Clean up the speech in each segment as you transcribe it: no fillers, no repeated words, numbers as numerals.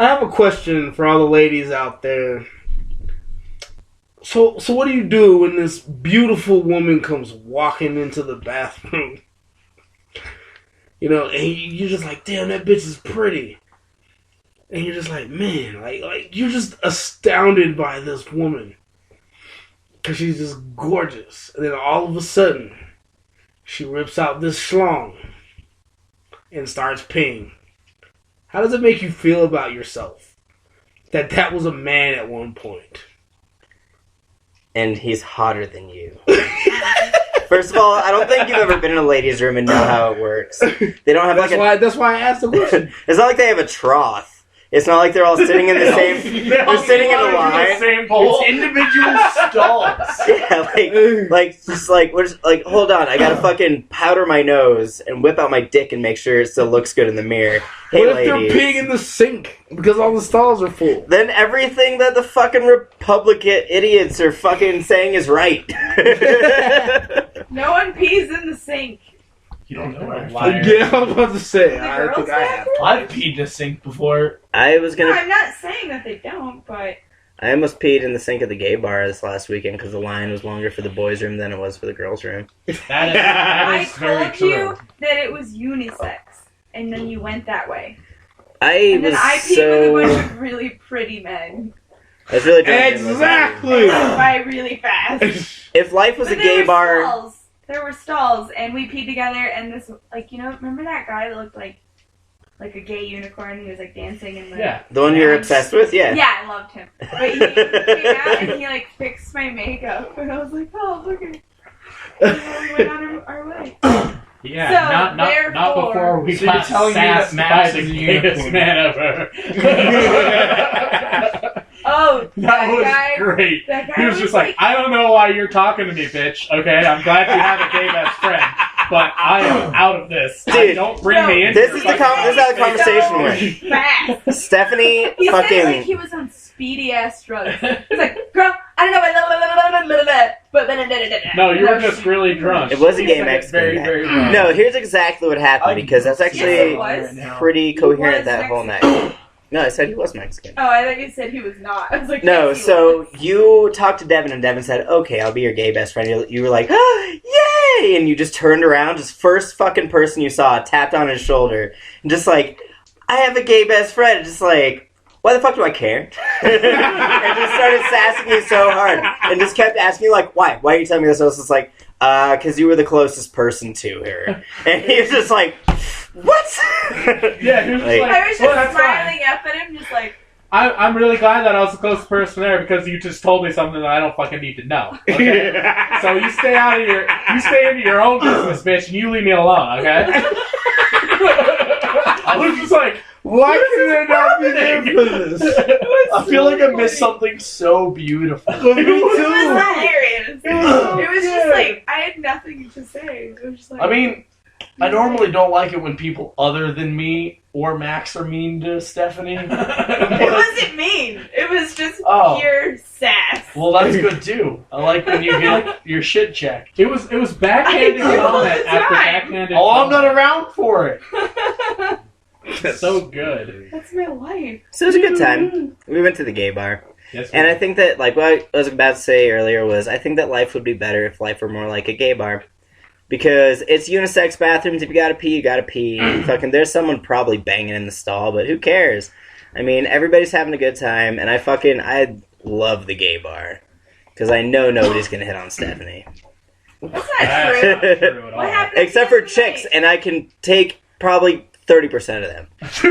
I have a question for all the ladies out there. So what do you do when this beautiful woman comes walking into the bathroom? You know, and you're just like, damn, that bitch is pretty. And you're just like, man, like you're just astounded by this woman. Because she's just gorgeous. And then all of a sudden, she rips out this schlong and starts peeing. How does it make you feel about yourself? That was a man at one point. And he's hotter than you. First of all, I don't think you've ever been in a ladies' room and know how it works. They don't have that's why I asked the question. It's not like they have a trough. It's not like they're all sitting in the same. They're sitting in a line. It's individual stalls. Yeah, hold on. I gotta fucking powder my nose and whip out my dick and make sure it still looks good in the mirror. Hey, what if they're peeing in the sink because all the stalls are full? Then everything that the fucking Republican idiots are fucking saying is right. No one pees in the sink. You don't know. Yeah, I was about to say. I think I have. I've peed in a sink before. No, I'm not saying that they don't, but... I almost peed in the sink at the gay bar this last weekend because the line was longer for the boys' room than it was for the girls' room. That is very I told you that it was unisex, and then you went that way. And then I peed with a bunch of really pretty men. I was really drunk. Exactly! By really fast. If life was a gay bar... There were stalls, and we peed together, and this, remember that guy that looked like a gay unicorn? He was, dancing and, Yeah. The one you're obsessed with? Yeah. Yeah, I loved him. But he came out, and he, fixed my makeup, and I was like, oh, look at it. And we went on our way. Yeah, so not before we got telling me sassed that Max by is the a gayest unicorn. man ever. Oh, that was guy, great. That guy He was just like, I don't know why you're talking to me, bitch. Okay, I'm glad you have a gay best friend, but I am out of this. Dude, don't bring me into this is how the conversation went. Fast. Stephanie He fucking... said he was on speedy ass drugs. He's like, girl, I don't know, but No, you were just really drunk. It was a He gay said it Mexican very, guy. very wrong. No, here's exactly what happened, because that's actually pretty coherent that whole night. No, I said he was Mexican. Oh, I thought you said he was not. I was like, no, yes, so you talked to Devin, and Devin said, okay, I'll be your gay best friend. You were like, oh, yay! And you just turned around, just first fucking person you saw, tapped on his shoulder, and just like, I have a gay best friend. Just like, why the fuck do I care? And just started sassing you so hard. And just kept asking you, like, why? Why are you telling me this? I was just like, because you were the closest person to her. And he was just like, what? Yeah, he was just like, I was just smiling up at him, just like... I'm really glad that I was the closest person there because you just told me something that I don't fucking need to know. Okay? So you stay into your own business, bitch, and you leave me alone, okay? I was just like, why can there not be there for this? I feel like I missed something so beautiful. Me too. It was hilarious. It was just like, I had nothing to say. It was just like... I mean, I normally don't like it when people other than me or Max are mean to Stephanie. It wasn't mean. It was just pure sass. Well, that's good too. I like when you get your shit checked. it was backhanded comment after backhanded Oh, I'm comment. not around for it. So good. That's my life. So it was a good time. We went to the gay bar. Yes, And I think that, like, what I was about to say earlier was, I think that life would be better if life were more like a gay bar. Because it's unisex bathrooms. If you gotta pee, you gotta pee. Fucking, there's someone probably banging in the stall, but who cares? I mean, everybody's having a good time, and I love the gay bar. Because I know nobody's gonna hit on Stephanie. That's not true. true at all. What happened Except for chicks, and I can take probably 30% of them. At the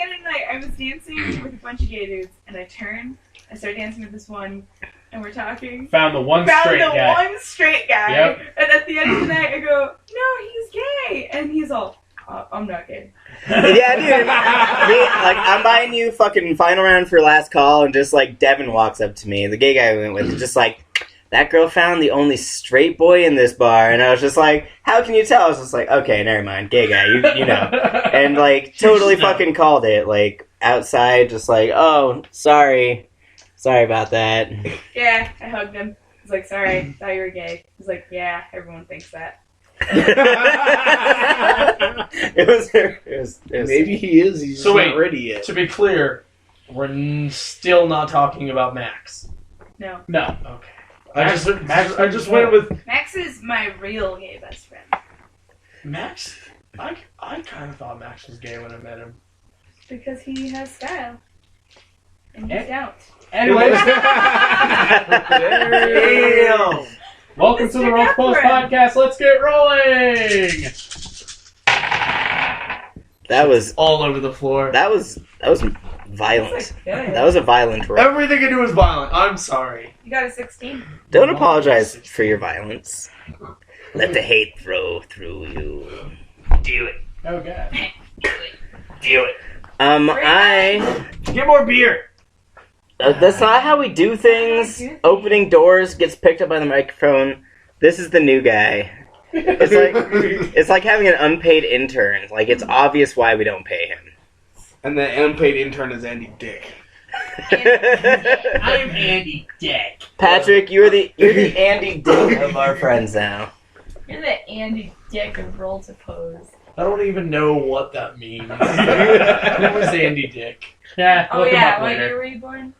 end of the night, I was dancing with a bunch of gay dudes, and I started dancing with this one, and we're talking. Found the one straight guy. One straight guy. Yep. And at the end of the night, I go, no, he's gay. And he's all, I'm not gay. Yeah, dude. I'm buying you fucking final round for last call, and just like Devin walks up to me, the gay guy we went with, just like, that girl found the only straight boy in this bar, and I was just like, how can you tell? I was just like, okay, never mind, gay guy, you know. And like, totally fucking called it, like, outside, just like, oh, sorry about that. Yeah, I hugged him. I was like, sorry, I thought you were gay. He was like, yeah, everyone thinks that. It was Maybe he is. He's So just wait, not ready yet. To be clear, we're still not talking about Max. No. No. Okay. Max I just went with Max is my real gay best friend. Max. I kind of thought Max was gay when I met him. Because he has style. And you don't. Anyways, Damn. welcome to the Roll2Pose podcast. Let's get rolling. That was All over the floor. that was violent. That's good. That was a violent roll. Everything I do is violent. I'm sorry. You got a 16. Don't apologize for your violence. Let the hate flow through you. Do it. Oh god. Do it. Get more beer. That's not how we do things. Opening doors gets picked up by the microphone. This is the new guy. It's like having an unpaid intern. Like, it's obvious why we don't pay him. And the unpaid intern is Andy Dick. I'm Andy Dick. Patrick, you're the Andy Dick of our friends now. You're the Andy Dick of Roll2Pose. I don't even know what that means. Who was Andy Dick? Yeah, Oh look him yeah, up what later. year were you born?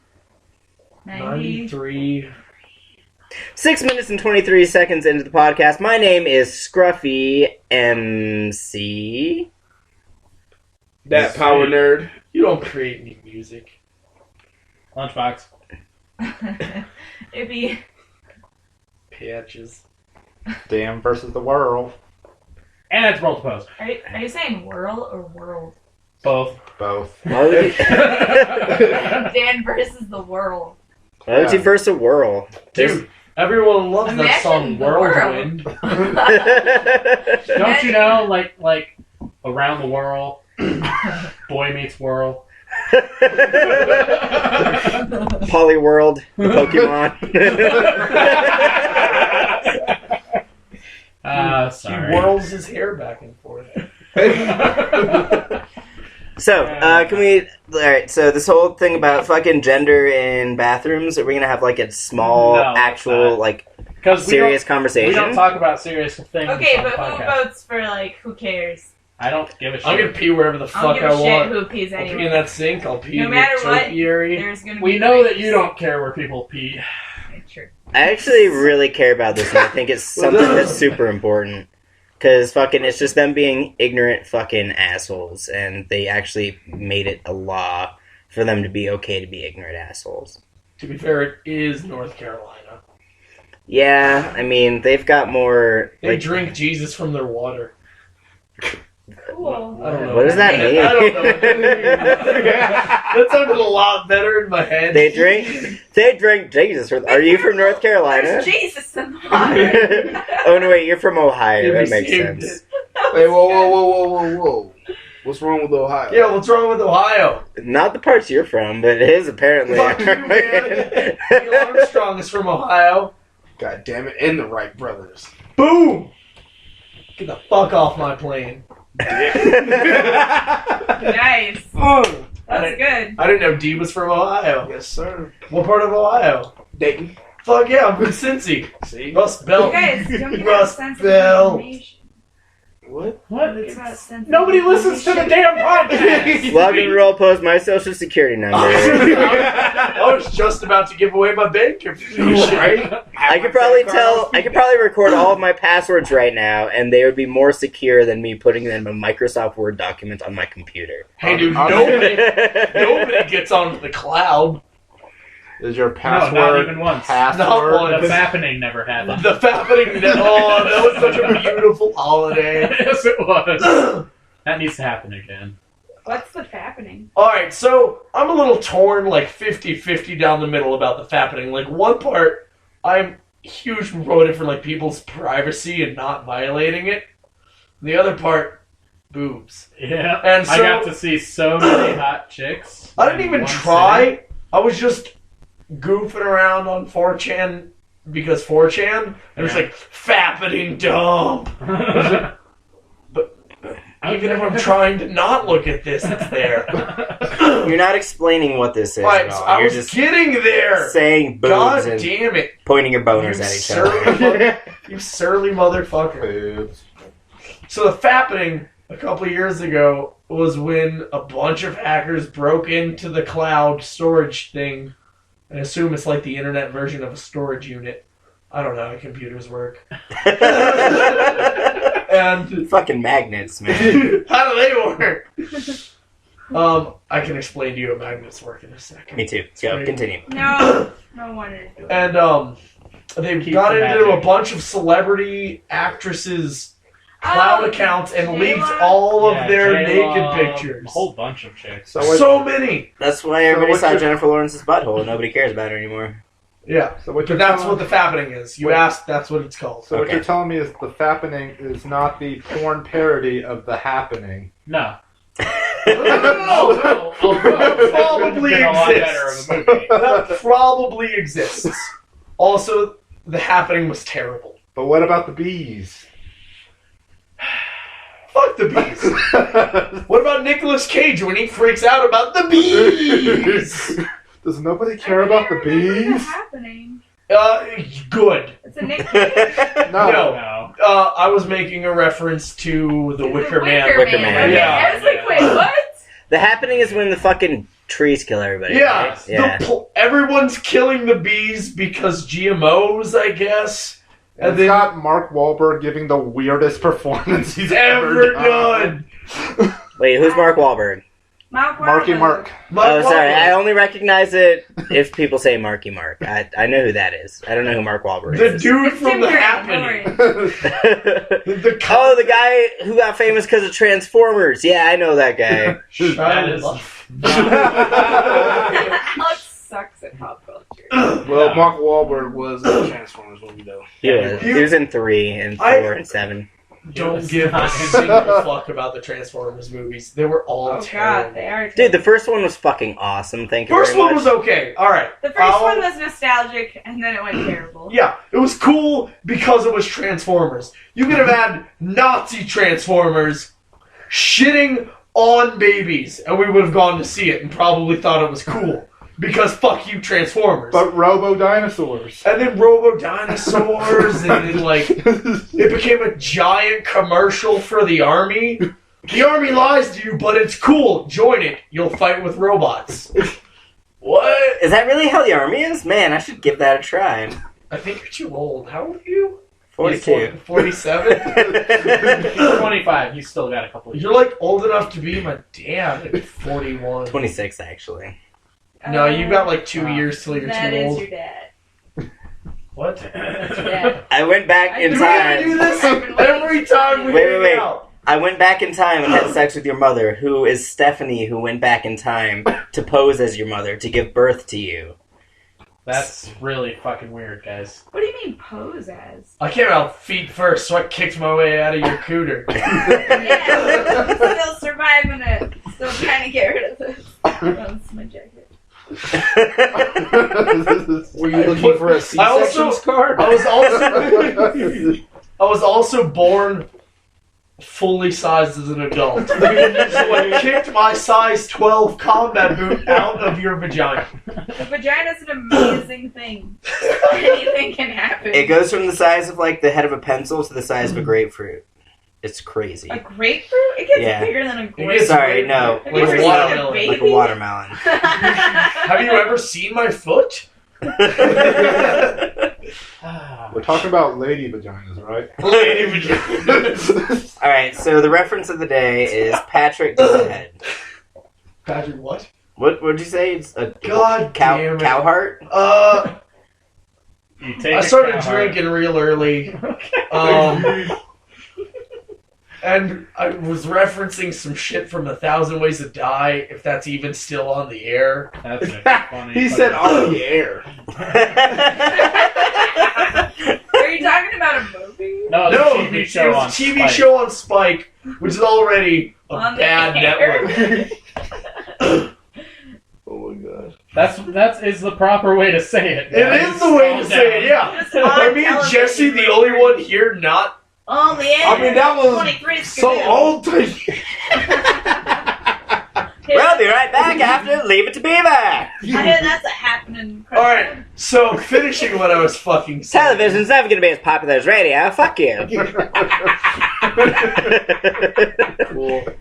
90. 93. 6 minutes and 23 seconds into the podcast. My name is ScruffyMC. Dat Power Nerd. You don't create any music. Lunchbox. Ibby. Patches. Damn versus the world. And it's Roll2Pose. Are you saying whirl or world? Both. Both. Why would you, Dan versus the world. why would you first a whirl? Dude, everyone loves that Imagine song the Whirlwind. Don't you know, like Around the Whirl, Boy Meets Whirl. Polyworld, the Pokemon. Ah, He sorry. whirls his hair back and forth. So, can we... Alright, so this whole thing about fucking gender in bathrooms, are we gonna have like a small, No, that's actual, not. like, Because serious we conversation? don't talk about serious things. Okay, on but the who podcast. votes for, like, who cares? I don't give a shit. I'm gonna pee wherever the I fuck don't give I a shit want. who pees I'll pee in anyway. that sink. I'll pee No in the matter what, topiary. There's gonna be We know that rapes. you don't care where people pee. True. I actually really care about this, and I think it's something that's super important. Because fucking, it's just them being ignorant fucking assholes, and they actually made it a law for them to be okay to be ignorant assholes. To be fair, it is North Carolina. Yeah, I mean, they've got more... They like, drink Jesus from their water. Cool. I don't know. What does that mean? I don't know. That sounded a lot better in my head. They drink Jesus. Are you from North Carolina? There's Jesus in the water. Oh, no, wait, you're from Ohio. Ibby That makes saved sense. it. Hey, whoa. What's wrong with Ohio? Yeah, what's wrong with Ohio? Not the parts you're from, but it is apparently. Fuck you, man. Neil Armstrong is from Ohio. God damn it. And the Wright brothers. Boom! Get the fuck off my plane. Nice. Oh, That's good. I didn't know D was from Ohio. yes, sir. What part of Ohio? Dayton. Fuck yeah, I'm from Cincy. See? Rust You Belt. guys, don't give out Rust sensitive Belt. information. What? What? Give out sensitive Nobody listens to the information. damn podcast. Log in Roll2Pose, my social security number. I was just about to give away my bank information. Right? I could probably record all of my passwords right now, and they would be more secure than me putting them in a Microsoft Word document on my computer. Hey dude, I'll- nobody gets onto the cloud. Is your No, password not even once. Not password? one. The fappening never happened. The fappening, that was such a beautiful holiday. Yes, it was. That needs to happen again. What's the fappening? Alright, so I'm a little torn, like 50-50 down the middle about the fappening. Like, one part, I'm huge proponent for, like, people's privacy and not violating it. The other part, boobs. Yeah. And I so- got to see so many hot chicks. I didn't in even one try. sitting. I was just goofing around on 4chan because 4chan. And it was Yeah. like, fappening dumb. Even if I'm trying to not look at this, it's there. You're not explaining what this is Right, at so all. I You're was just getting there. saying boobs God and damn it. pointing your boners You at each other. You surly motherfucker. Boobs. So the fappening a couple years ago was when a bunch of hackers broke into the cloud storage thing. I assume it's like the internet version of a storage unit. I don't know how computers work. And Fucking magnets, man. how do they work? I can explain to you how magnets work in a second. Me too. Go, Great. continue. No one is doing it. And they Keep got the into magic. a bunch of celebrity actresses' cloud Oh, accounts and J-Lo? leaked all of their J-Lo, naked pictures. A whole bunch of chicks. So many. That's why everybody what's saw your- Jennifer Lawrence's butthole. Nobody cares about her anymore. Yeah. So what But you're that's telling- what the fappening is. You Wait. asked, that's what it's called. So what Okay. you're telling me is the fappening is not the porn parody of the happening. No. No. Although, Probably been a lot exists. better of a movie. That probably exists. Also, the happening was terrible. But what about the bees? Fuck the bees. What about Nicolas Cage when he freaks out about the bees? Does nobody care about the Remember bees? happening. Good. It's a Nick Cage. No. No. I was making a reference to the Wicker Man. Wicker Man. Okay, Yeah. I was like, wait, what? The happening is when the fucking trees kill everybody. Yeah, right? Yeah. Everyone's killing the bees because GMOs, I guess. And And it's then got Mark Wahlberg giving the weirdest performance he's ever done. Wait, who's Mark Wahlberg? Marky Mark. Oh, sorry. I only recognize it if people say Marky Mark. I know who that is. I don't know who Mark Wahlberg The is. dude It's from Tim The Curry, Happening. don't worry. Oh, the guy who got famous because of Transformers. Yeah, I know that guy. That is Alex sucks at pop culture. Well, Mark Wahlberg was in the Transformers movie, though. He was in 3 and 4 and 7. Don't give a single fuck about the Transformers movies. They were all Oh terrible. god, they are. Dude, the first one was fucking awesome. Thank you First very much. one was okay. All right. The first one was nostalgic, and then it went terrible. Yeah, it was cool because it was Transformers. You could have had Nazi Transformers shitting on babies, and we would have gone to see it and probably thought it was cool. Because fuck you, Transformers. But Robo Dinosaurs. And then Robo Dinosaurs, and then like it became a giant commercial for the army. The army lies to you, but it's cool. Join it. You'll fight with robots. What? Is that really how the army is? Man, I should give that a try. I think you're too old. How old are you? 42. 47? He's 25. He's still got a couple of years. You're like old enough to be my dad at 41. 26, actually. No, you got like 2 years till you're That too is old. your dad. What? That's your dad. I went back in Do we ever do time. this every time we Wait, hang wait. out? I went back in time and had sex with your mother, who is Stephanie, who went back in time to pose as your mother, to give birth to you. That's really fucking weird, guys. What do you mean pose as? I came out feet first, so I kicked my way out of your cooter. Yeah, still surviving it. Still trying to get rid of this. That's my jacket. Were you looking for a C-section card? I was also born fully sized as an adult. So I kicked my size 12 combat boot out of your vagina. The vagina's an amazing thing. Anything can happen. It goes from the size of like the head of a pencil to the size of a grapefruit. It's crazy. A grapefruit? It gets Yeah. bigger than a gets grapefruit. Sorry, no. Have Like you ever seen watermelon. a Like a baby? watermelon. Have you ever seen my foot? We're talking about lady vaginas, right? Lady vagina. Alright, so the reference of the day is Patrick to the head. Patrick, what? What would you say? It's a God damn it. cow heart? You take I a started cow heart. drinking real early. And I was referencing some shit from 1,000 Ways to Die, if that's even still on the air. That's a funny. He said on the air. Are you talking about a movie? No, it's No, a TV it show was on a TV Spike. show on Spike, which is already a On the bad air? network. Oh my god. That's is the proper way to say it. It is the way to say it, yeah. Just on Are me and Jesse the television. only one here not Oh, the end. I mean, that was 23 so Skidoo. old to you. We'll be right back after Leave It to Beaver. I hear that's a happening. Alright, so finishing what I was fucking saying. Television's never gonna be as popular as radio. Fuck you. Cool. Done.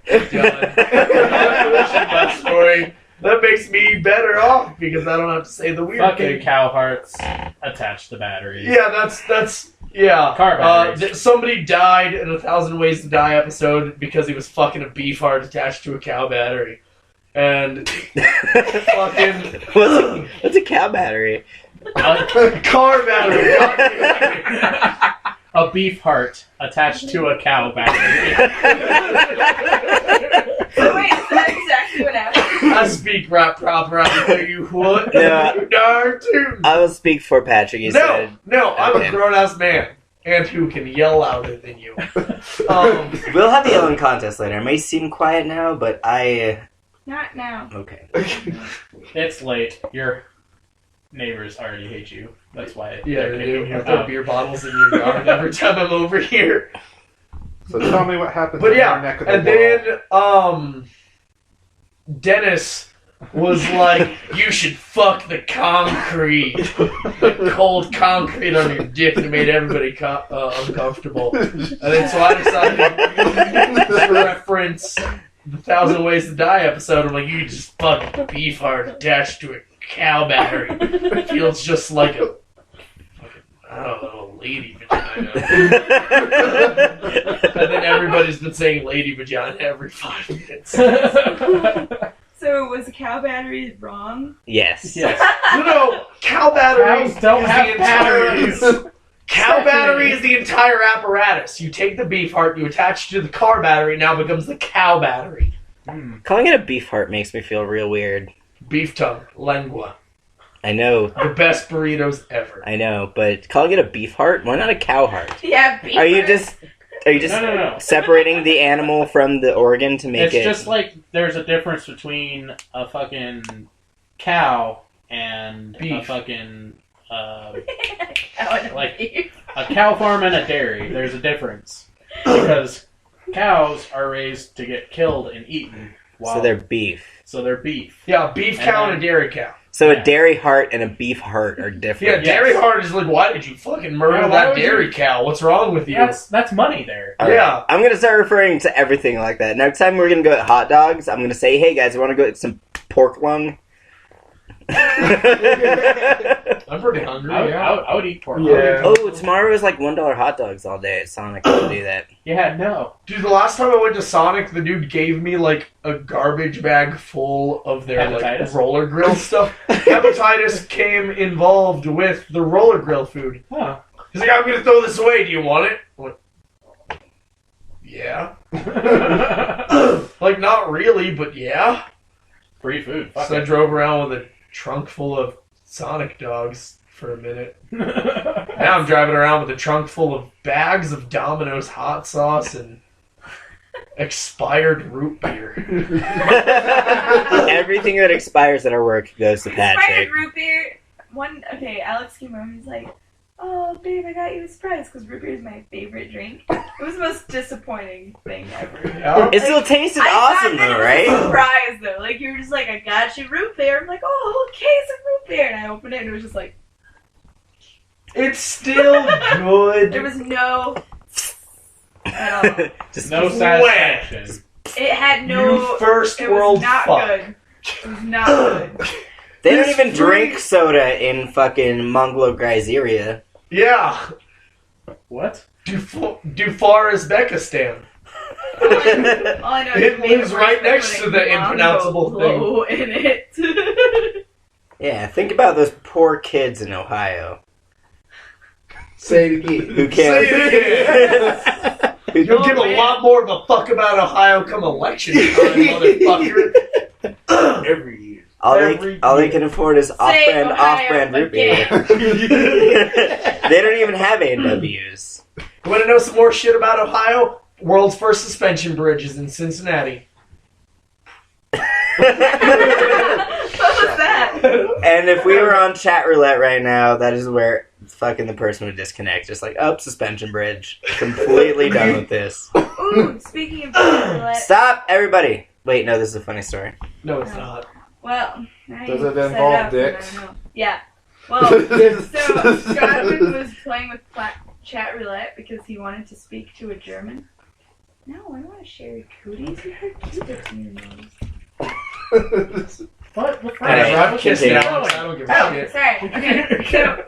That story. That makes me better off because I don't have to say the weird Fucking thing. cow hearts attached to batteries. Yeah, that's yeah. Car batteries. Somebody died in 1,000 Ways to Die episode because he was fucking a beef heart attached to a cow battery. And fucking What's a cow battery? car battery. A beef heart attached to a cow battery. So wait, is that exactly what happened? I speak right proper. I tell you what. Yeah. Darn tootin'. I will speak for Patrick. He said. No, I'm Okay. a grown-ass man. And who can yell louder than you. We'll have the yelling contest later. I may seem quiet now, but I. Not now. Okay. It's late. Your neighbors already hate you. That's why Yeah, they're they kicking do you have their out. beer bottles in your yard every time I'm over here. So tell me what happens But in your yeah, neck of the and world. then, Dennis was like, you should fuck the concrete. The cold concrete on your dick that made everybody uncomfortable. And then so I decided to reference the 1,000 Ways to Die episode. I'm like, you just fuck a beef heart attached to a cow battery. It feels just like a fucking, I don't know, lady vagina. And then everybody's been saying lady vagina every 5 minutes. So was the cow battery wrong? Yes. Yes. No, cow batteries Cows don't is have the entire batteries. cow battery is the entire apparatus. You take the beef heart, you attach it to the car battery, it now becomes the cow battery. Calling it a beef heart makes me feel real weird. Beef tongue, lengua, I know. the best burritos ever. I know, but calling it a beef heart? Why not a cow heart? Yeah, beef Are you heart. just No. separating the animal from the organ to make It's it? just like there's a difference between a fucking cow and a Beef. fucking like a cow farm and a dairy. There's a difference because cows are raised to get killed and eaten. So they're beef. So they're beef. Yeah, beef cow and a dairy cow. So Yeah. a dairy heart and a beef heart are Yeah, different. dairy heart is like, why did you fucking murder Yeah, why that would you- dairy cow? What's wrong with you? That's money there. All right. Yeah. I'm gonna start referring to everything like that. Next time we're gonna go at hot dogs, I'm gonna say, "Hey guys, you want to go get some pork lung?" I'm pretty hungry. I would eat pork. Yeah. Oh, tomorrow is like $1 hot dogs all day at Sonic. I'll do that. Yeah, no. Dude, the last time I went to Sonic, the dude gave me like a garbage bag full of their like Hepatitis? roller grill stuff. Hepatitis came involved with the roller grill food. Huh. He's like, I'm gonna throw this away. Do you want it? I went, yeah. Like, not really, but yeah. Free food. Fuck So I it. drove around with a trunk full of Sonic dogs for a minute. Now I'm driving around with a trunk full of bags of Domino's hot sauce and expired root beer. Everything that expires at our work goes to Patrick. Expired root beer. Alex came over. He's like, "Oh, babe, I got you a surprise because root beer is my favorite drink." It was the most disappointing thing ever. Yeah. It still tasted I awesome thought that though, it was right? a surprise though. Like you were just like, "I got you root beer." I'm like, "Oh, a whole case of root beer," and I opened it and it was just like It's still good. there was no at all. Just No satisfaction. It had no. You first It world was not fuck. good. It was not good. They don't This even drink free- soda in fucking Mongolo Gryzeria. Yeah. What? Dufar Uzbekistan. All I know It is they lives were right putting next to the impronounceable Longo in it. Yeah, think about those poor kids in Ohio Say it again. who can't. Say it again. You'll give a lot more of a fuck about Ohio come election time, motherfucker. Every year. All Every they year. can afford is Ohio off-brand root beer. They don't even have A&Ws. You want to know some more shit about Ohio? World's first suspension bridge is in Cincinnati. What was that? And if we were on chat roulette right now, that is where fucking the person would disconnect. Just like, oh, suspension bridge. Completely done with this. Ooh, speaking of roulette. Stop, everybody. Wait, no, this is a funny story. No, it's not. Well, now Does you it set involve up, and I dicks? don't know. Yeah. Well, so Godwin was playing with chat roulette because he wanted to speak to a German. No, I want to share your cooties. You have Q-tips in your nose. What? Hey, I'm kissing continue. Alex. I don't give a Oh, shit. sorry. Okay, so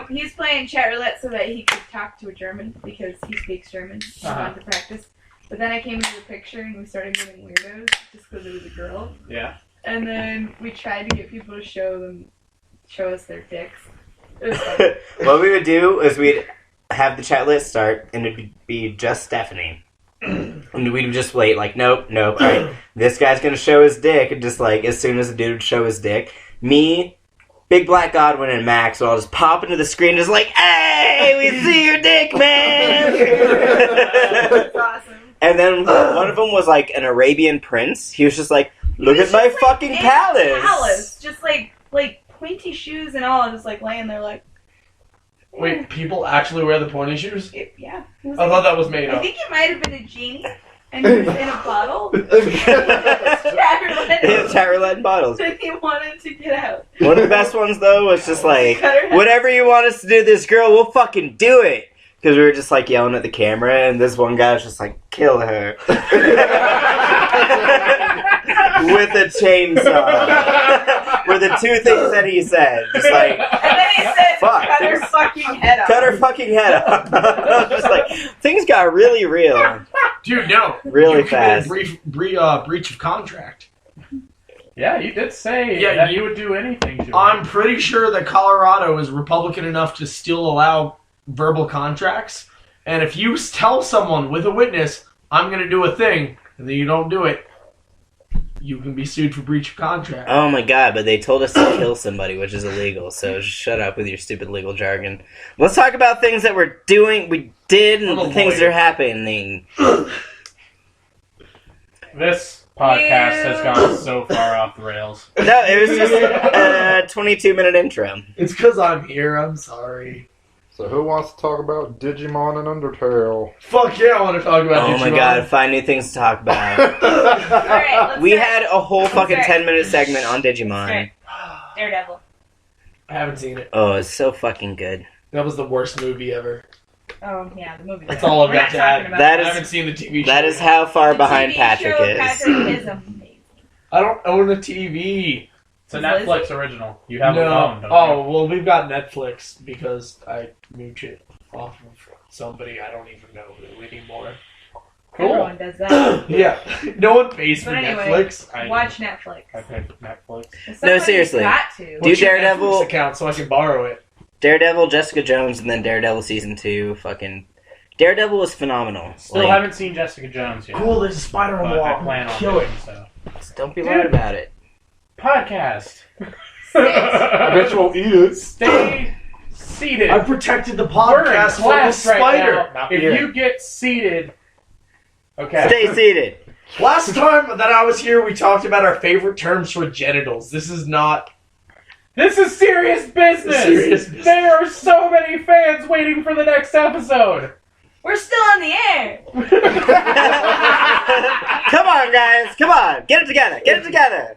he was playing chat roulette so that he could talk to a German because he speaks German. He wanted to practice. But then I came into the picture and we started getting weirdos just because it was a girl. Yeah. And then we tried to get people to show us their dicks. It was funny. What we would do is we'd have the chat list start, and it'd be just Stephanie. And we'd just wait, like, nope, right. This guy's gonna show his dick, and just, like, as soon as the dude would show his dick, me, Big Black Godwin, and Max would all just pop into the screen, just like, hey, we see your dick, man! That's awesome. And then one of them was, like, an Arabian prince. He was just like, look at my fucking palace! Just, like pointy shoes and all, just, like, laying there, like... Wait, people actually wear the pointy shoes? Yeah. It was I thought that was made I up. think it might have been a genie, and he was in a bottle. Chat roulette and bottles. And he wanted to get out. One of the best ones, though, was just like, Cut her head. whatever you want us to do to this girl, we'll fucking do it. Because we were just, like, yelling at the camera, and this one guy was just like, kill her. With a chainsaw. Were the two things that he said. Just like, And then he said, Fuck. cut her fucking head off. cut her fucking head off. Just like, things got really real. Dude, no. Really You committed fast. breach of contract. Yeah, you did say Yeah, that you would do anything to her. I'm pretty sure that Colorado is Republican enough to still allow verbal contracts. And if you tell someone with a witness, I'm going to do a thing, and then you don't do it, you can be sued for breach of contract. Oh my god, but they told us to kill somebody, which is illegal, so just shut up with your stupid legal jargon. Let's talk about things that we did, and I'm a things that lawyer. are happening. This podcast has gone so far off the rails. No, it was just a 22-minute intro. It's because I'm here, I'm sorry. So who wants to talk about Digimon and Undertale? Fuck yeah, I want to talk about Oh my Digimon. god, find new things to talk about. Alright, let's We start. had a whole fucking Sorry. 10-minute segment on Digimon. Sorry. Daredevil. I haven't seen it. Oh, it's so fucking good. That was the worst movie ever. Oh, yeah, the movie. That's all I've We're got not to talking add. about That I is- haven't seen the TV show. That is how far The behind TV Patrick show is. Patrick is amazing. I don't own a TV. It's a Netflix original. You have a No. phone, don't Oh, well, we've got Netflix because I mooch it off of somebody I don't even know anymore. Cool. Everyone does that. Yeah. No one pays for But anyway, Netflix. I- Watch Netflix. I pay for Netflix. Somebody's seriously. got to. Do What's your Daredevil- Netflix account so I can borrow it. Daredevil, Jessica Jones, and then Daredevil Season 2. Fucking... Daredevil was phenomenal. Still Like, haven't seen Jessica Jones yet. Cool, there's a spider on But the wall. I plan on Kill doing it. so. just don't be loud about it. Podcast. I bet you won't eat it. Stay seated. I protected the We're in podcast from the class right spider. now. If you get seated, okay. Stay seated. Last time that I was here, we talked about our favorite terms for genitals. This is not... This is serious business. Serious business. There are so many fans waiting for the next episode. We're still on the air. Come on, guys. Come on. Get it together. Get it together.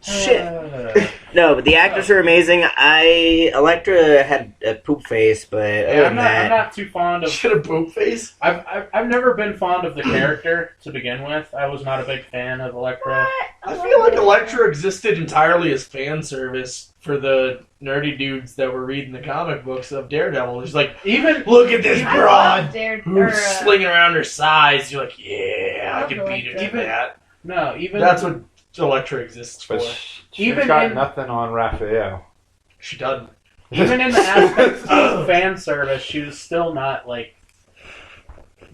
Shit. No, but the actors are amazing. Elektra had a poop face, but other Yeah, than I'm that... not too fond of. Shit, a boob face? I've never been fond of the character to begin with. I was not a big fan of Elektra. I feel like Elektra existed entirely as fan service for the nerdy dudes that were reading the comic books of Daredevil. It's like, Even look at this I broad love who's slinging around her size. You're like, yeah, I love can beat her to Elektra. that. no, even That's what Elektra exists for. But she's Even got in- nothing on Raphael. She doesn't. even in the aspect of fan service, she was still not like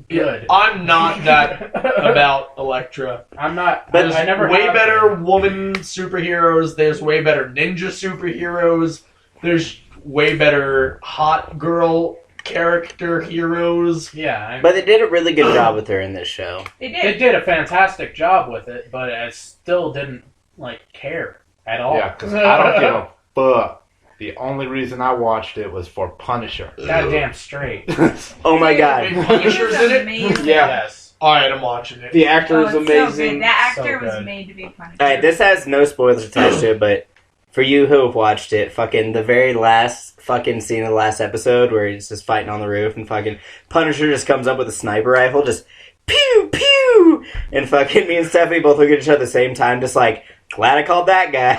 good. I'm not that about Elektra. I'm not. But There's I never way have better been. woman superheroes. There's way better ninja superheroes. There's way better hot girl character heroes. Yeah, But they did a really good job with her in this show. They they did. did a fantastic job with it, but I still didn't like care at all. Yeah, because I don't give a fuck. The only reason I watched it was for Punisher. Goddamn straight. Oh my god. Big Punisher's in it? Amazing. Yeah. Yes. Alright, I'm watching it. The actor Oh, is it's so good. amazing. That actor So was good. made to be Punisher. Alright, this has no spoilers attached to it, but for you who have watched it, fucking the very last fucking scene of the last episode where he's just fighting on the roof and fucking Punisher just comes up with a sniper rifle, just pew pew, and fucking me and Stephanie both look at each other at the same time, just like, glad I called that guy.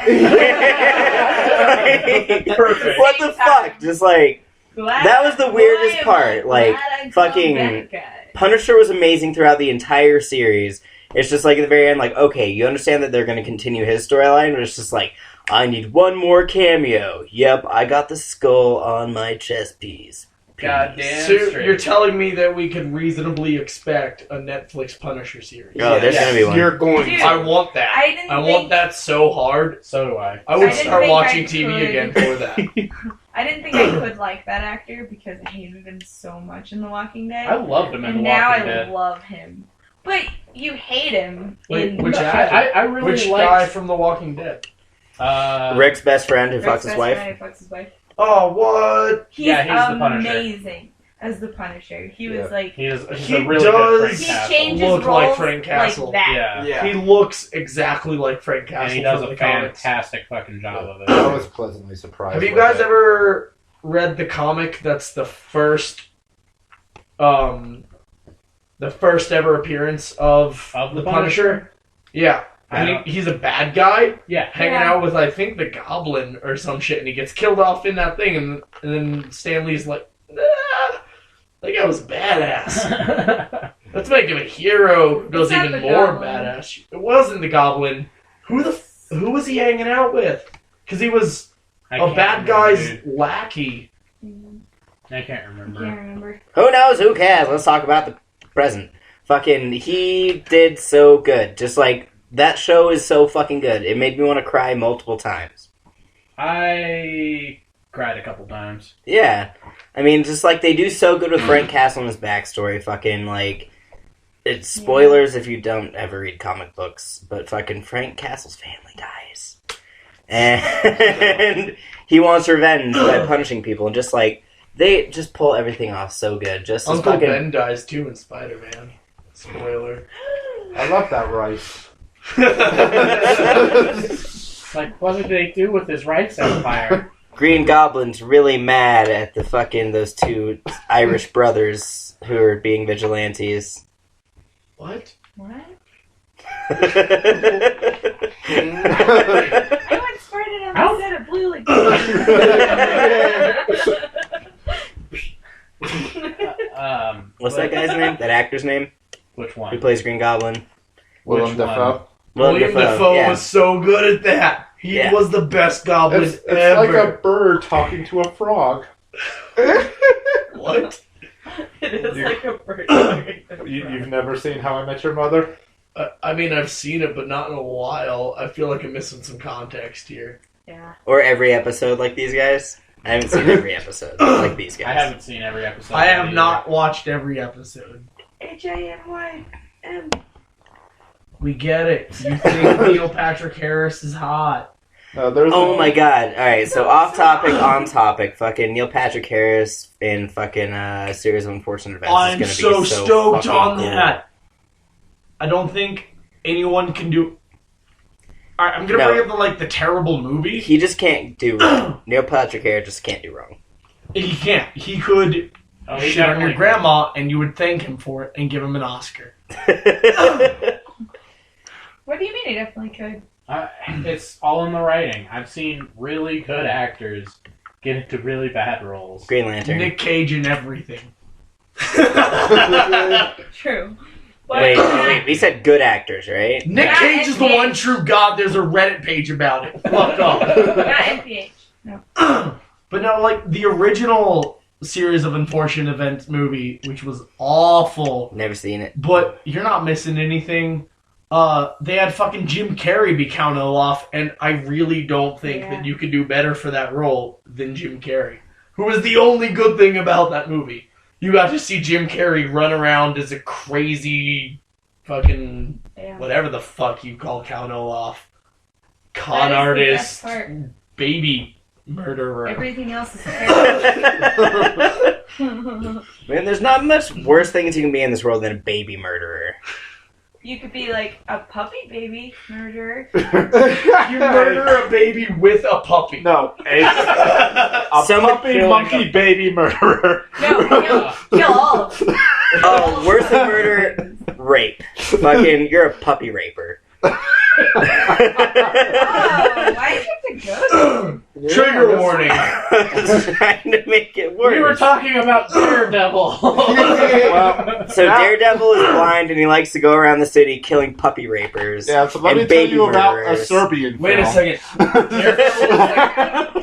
Perfect. What the fuck? Just like, Glad- that was the weirdest why am part, I like, glad I called fucking- that guy? Punisher was amazing throughout the entire series. It's just like at the very end, like, okay, you understand that they're going to continue his storyline, but it's just like, I need one more cameo. Yep, I got the skull on my chest piece. Goddamn So straight. you're telling me that we can reasonably expect a Netflix Punisher series? Oh, there's Yes. gonna be one. You're going Dude. to. I want that. I didn't want think- that so hard. So do I. I would I didn't start think watching I TV could. again for that. I didn't think I could like that actor because I hated him so much in The Walking Dead. I loved him in and The now Walking I Dead. love him. But you hate him. Wait, in which the- actor? I really Which liked... guy from The Walking Dead? Rick's best friend who Rick's fucks his best wife. friend who fucks his wife. Oh, what? He's, Yeah, he's the Punisher. amazing as the Punisher. He was like, He's He a really good Frank does- he Castle. changes Look roles like Frank Castle. that. Yeah. Yeah. He looks exactly like Frank Castle And he does from a the comics. fantastic fucking job of it. I was pleasantly surprised. Have you with guys it. ever read the comic that's the first ever appearance of Of the Punisher? Yeah. I And don't- he's a bad guy Yeah. hanging Yeah. out with, I think, the Goblin or some shit, and he gets killed off in that thing, and then Stanley's like, that guy was badass. Let's make him a hero who goes It's not even the more Goblin. badass. It wasn't the Goblin. Who was he hanging out with? Because he was I a can't bad remember, guy's dude. lackey. I can't I remember. can't remember. Who knows? Who cares? Let's talk about the present. Fucking, he did so good. Just like, that show is so fucking good. It made me want to cry multiple times. I cried a couple times. Yeah. I mean, just like, they do so good with Frank Castle and his backstory. Fucking, like, it's spoilers if you don't ever read comic books, but fucking Frank Castle's family dies. And he wants revenge by punishing people, and just like, they just pull everything off so good. Just as Uncle fucking... Ben dies too in Spider-Man. Spoiler. I love that rice. Like, what did they do with his rights empire? Green Goblin's really mad at the fucking those two Irish brothers who are being vigilantes. What? What? um, I went squirted on the set of Blue like What's that guy's name? That actor's name? Which Who one? plays Green Goblin? Willem one? Dafoe. William Dafoe yeah. was so good at that. He Yeah. was the best Goblin It's ever. like a bird talking to a frog. What? It is You- like a bird. You've never seen How I Met Your Mother? I mean, I've seen it, but not in a while. I feel like I'm missing some context here. Yeah. Or every episode like these guys? I haven't seen every episode like these guys. I haven't seen every episode. I have either. not watched every episode. H-A-N-Y-M. We get it. You think Neil Patrick Harris is hot. There's Oh my god. Alright, so off topic, on topic. Fucking Neil Patrick Harris in fucking Series of Unfortunate Events I'm is gonna so be so stoked fucking on cool. that. I don't think anyone can do... Alright, I'm gonna No. bring up the terrible movie. He just can't do wrong. Neil Patrick Harris just can't do wrong. He can't. He could Oh, he shit on your definitely- grandma and you would thank him for it and give him an Oscar. What do you mean? He definitely could. It's all in the writing. I've seen really good actors get into really bad roles. Green Lantern. Nick Cage and everything. True. Wait, we said good actors, right? Nick Not Cage is the NPH. one true god. There's a Reddit page about it. Fuck off. Not NPH. But no, the original Series of Unfortunate Events movie, which was awful, Never seen it. but you're not missing anything. They had fucking Jim Carrey be Count Olaf, and I really don't think that you could do better for that role than Jim Carrey, who was the only good thing about that movie. You got to see Jim Carrey run around as a crazy fucking Yeah. whatever the fuck you call Count Olaf. That Con is the artist, best part. baby Murderer. Everything else is terrible. Man, there's not much worse things you can be in this world than a baby murderer. You could be like a puppy baby murderer. You murder a baby with a puppy. No, a Someone puppy killing monkey baby murderer. No, kill all of them. Oh, worse than murder, rape. Fucking, you're a puppy raper. Oh, why did you have to go there? Trigger warning. Trying to make it worse. We were talking about Daredevil. Well, So Daredevil is blind and he likes to go around the city killing puppy rapers. yeah, so let and me tell baby you about a murderers. Serbian Wait a film.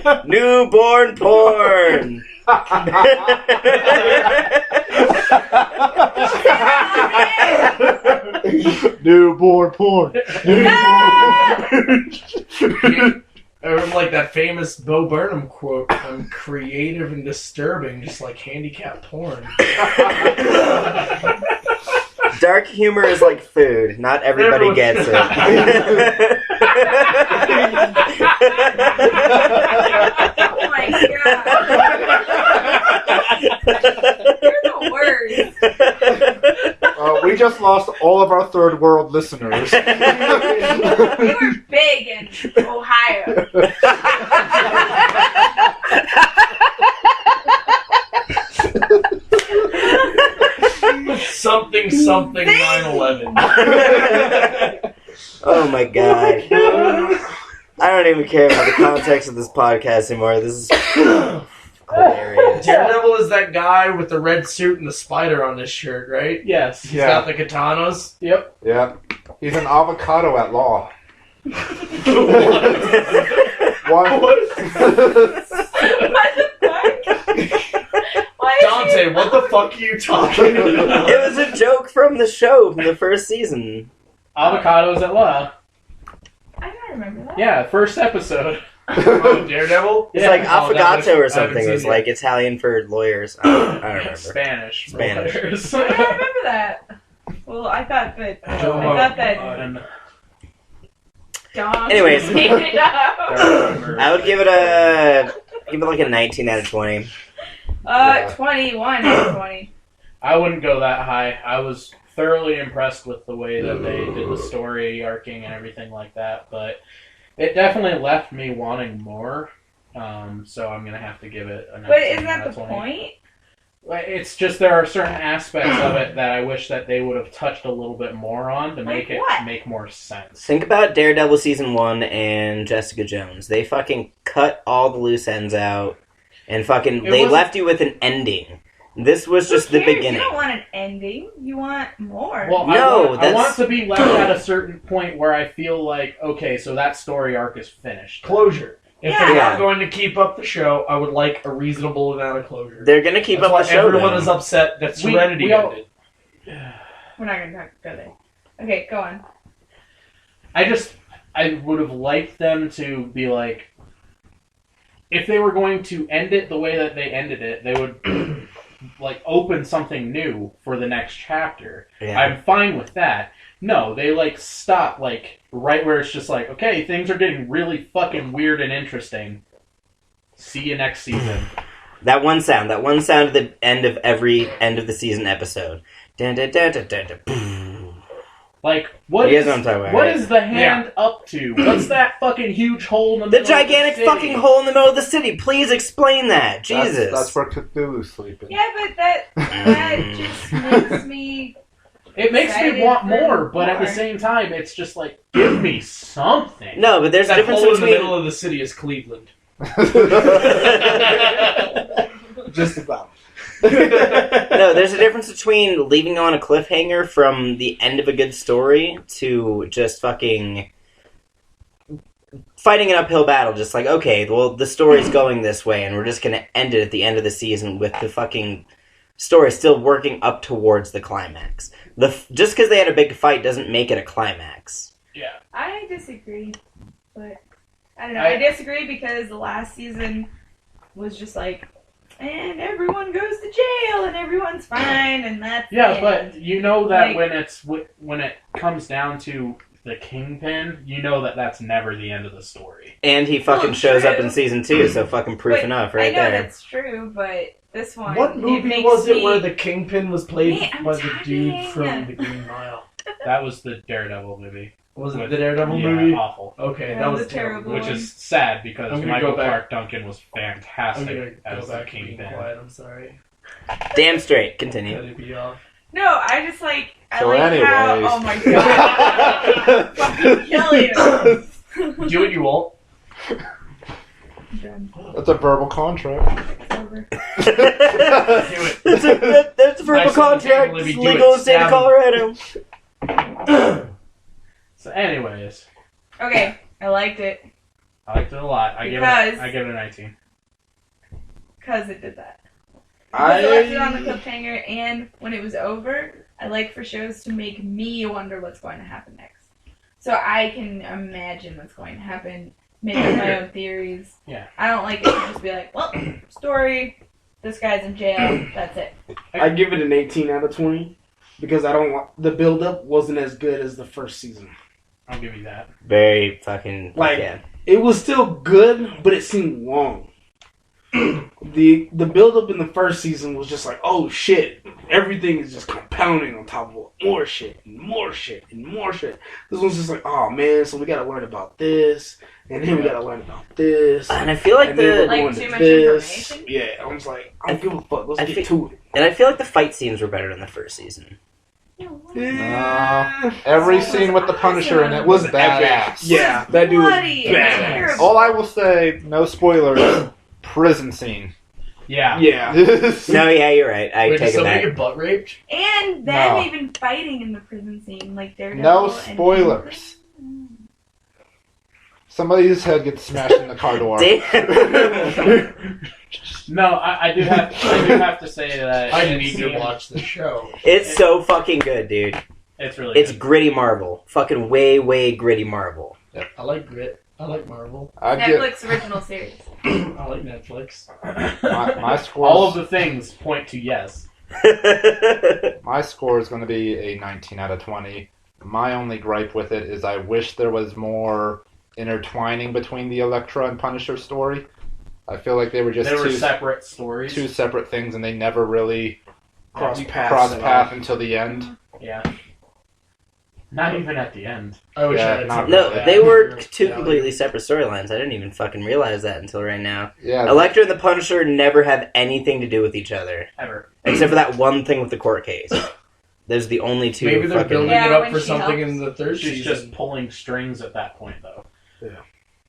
second. Newborn porn. Newborn porn. Or like that famous Bo Burnham quote, I'm creative and disturbing, just like handicapped porn. Dark humor is like food. Not everybody Everyone- gets it. Oh my god. You're the worst. We just lost all of our third world listeners. We were big in Ohio. Something 9/11. Oh my god. I don't even care about the context of this podcast anymore. This is hilarious. Daredevil is that guy with the red suit and the spider on his shirt, right? Yes. He's Yeah. got the katanas. Yep. Yeah. He's an avocado at law. What? What? What the fuck? Why is Dante, he- what the fuck are you talking about? It was a joke from the show, from the first season. Avocados at law. I don't remember that. Yeah, first episode. Oh, Daredevil? It's Yeah. like Oh, that affogato or was- I haven't something. It was seen it. like Italian for lawyers. I don't remember. Spanish. Spanish. lawyers. I don't remember that. Well, I thought that. I thought that. Dom Anyways. made it up. I would give it like a 19 out of 20. 21 out of 20. I wouldn't go that high. I was thoroughly impressed with the way that they did the story arcing and everything like that, but it definitely left me wanting more. So I'm gonna have to give it a 19 But isn't out that of the 20. point? It's just there are certain aspects of it that I wish that they would have touched a little bit more on to make Like it what? make more sense. Think about Daredevil Season 1 and Jessica Jones. They fucking cut all the loose ends out and fucking... It They wasn't- left you with an ending. This was Who just the cares? beginning. You don't want an ending. You want more. Well, No, I want that's- to be left at a certain point where I feel like, okay, so that story arc is finished. Closure. If they're Yeah. not going to keep up the show, I would like a reasonable amount of closure. They're gonna keep That's up why the show, everyone though. is upset that We- Serenity we all- ended. We're not going to go there. Okay, go on. I would have liked them to be like, if they were going to end it the way that they ended it, they would like open something new for the next chapter. Yeah. I'm fine with that. No, they like stop like right where it's just like, okay, things are getting really fucking weird and interesting. See you next season. That one sound at the end of every end of the season episode. Dun, dun, dun, dun, dun, dun, boom. Like, what You guys is know what I'm talking about, what right? is the hand up to? What's that fucking huge hole in the The middle gigantic of the fucking hole in the middle of the city. Please explain that. Jesus. That's where Cthulhu's sleeping. Yeah, but that just makes me... It makes me Excited want for more, but at the more. same time, it's just like, give me something. No, but there's a That difference hole in the between... middle of the city is Cleveland. Just about. No, there's a difference between leaving on a cliffhanger from the end of a good story to just fucking fighting an uphill battle. Just like, okay, well, the story's going this way, and we're just gonna end it at the end of the season with the fucking story still working up towards the climax. Just because they had a big fight doesn't make it a climax. Yeah. I disagree, but I don't know. I disagree because the last season was just like, and everyone goes to jail and everyone's fine and that's Yeah, it. but you know that Like- when it comes down to the Kingpin, you know that's never the end of the story. And he fucking Well, shows up true. in season 2, so fucking proof Wait, enough right I know there. that's true, but this one. What movie makes was it me- where the Kingpin was played Man, I'm by the dude dying. from The Green Mile? That was the Daredevil movie. Was it With- the Daredevil yeah, movie? awful. Okay, Yeah, that was the terrible Which one. is sad because I'm gonna Michael go back- Clark Duncan was I'm fantastic gonna as go the back to being Kingpin. quiet. I'm sorry. Damn straight. Continue. Let it be off. No, I just like. I So like how. anyways. Oh my god. Fucking kill you. Do it, you won't. Done. That's a verbal contract. It's over. That's a verbal Nice on the table, contract. Libby, It's do legal it. in the state of Stab Colorado. So, anyways, Okay, I liked it I liked it a lot. I give Because- it a 19. because it did that. Because it left it on the I cliffhanger, and when it was over, I like for shows to make me wonder what's going to happen next. So I can imagine what's going to happen, make up my own theories. Yeah. I don't like it to just be like, well, story, this guy's in jail, that's it. I give it an 18 out of 20 because I don't. The build up wasn't as good as the first season. I'll give you that. Very fucking. Like- yeah. It was still good, but it seemed long. The build up in the first season was just like, oh shit, everything is just compounding on top of more shit and more shit and more shit. This one's just like, oh man, so we gotta learn about this, and then we gotta learn about this. And I feel like and then we're the Like, going too to much this. information? Yeah, I was like, I don't give a fuck. Let's I get think- to it. and I feel like the fight scenes were better than the first season. Yeah. every That was scene with the Punisher in it was Was epic. badass. Yeah, that dude was Bloody and badass. terrible. All I will say, no spoilers, prison scene. Yeah. Yeah. No, yeah, you're right. I Wait, did take it somebody back. get butt raped? And them No. even fighting in the prison scene, like Daredevil. No and- spoilers. Somebody's head gets smashed in the car door. Damn. No, I do have to say that I didn't even watch the show. It's so fucking good, dude. It's really It's good. gritty Marvel. Fucking way gritty Marvel. I like Grit. I like Marvel. I get Netflix original series. I like Netflix. my score. All of the things point to yes. My score is going to be a 19 out of 20. My only gripe with it is I wish there was more intertwining between the Elektra and Punisher story. I feel like they were just They were two separate stories. two separate things, and they never really Cross paths. crossed path until the end. Yeah. Not even at the end. I wish Yeah, I had not something No, like that. they were two Yeah. completely separate storylines. I didn't even fucking realize that until right now. Yeah, Elektra and the Punisher never have anything to do with each other. Ever. Except for that one thing with the court case. Those are the only two Maybe they're fucking... building Yeah, it up when for she something helps. in the third She's season. just pulling strings at that point, though. Yeah.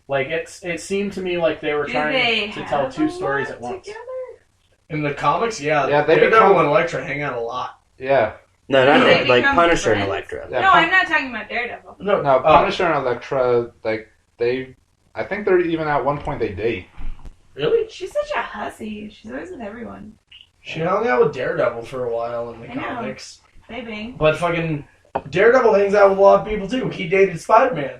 Like, it seemed to me like they were Do trying they to tell have two a stories lot at once. together? In the comics, yeah. Yeah, they Daredevil become- and Elektra hang out a lot. yeah. No, not They like become Punisher and friends? Elektra. Yeah, No, I'm not talking about Daredevil. No, No, Punisher and Elektra, like they, I think they're even at one point they date. really? She's such a hussy. She's always with everyone. She hung out with Daredevil for a while in the I know. comics. They bang. But fucking Daredevil hangs out with a lot of people too. He dated Spider-Man.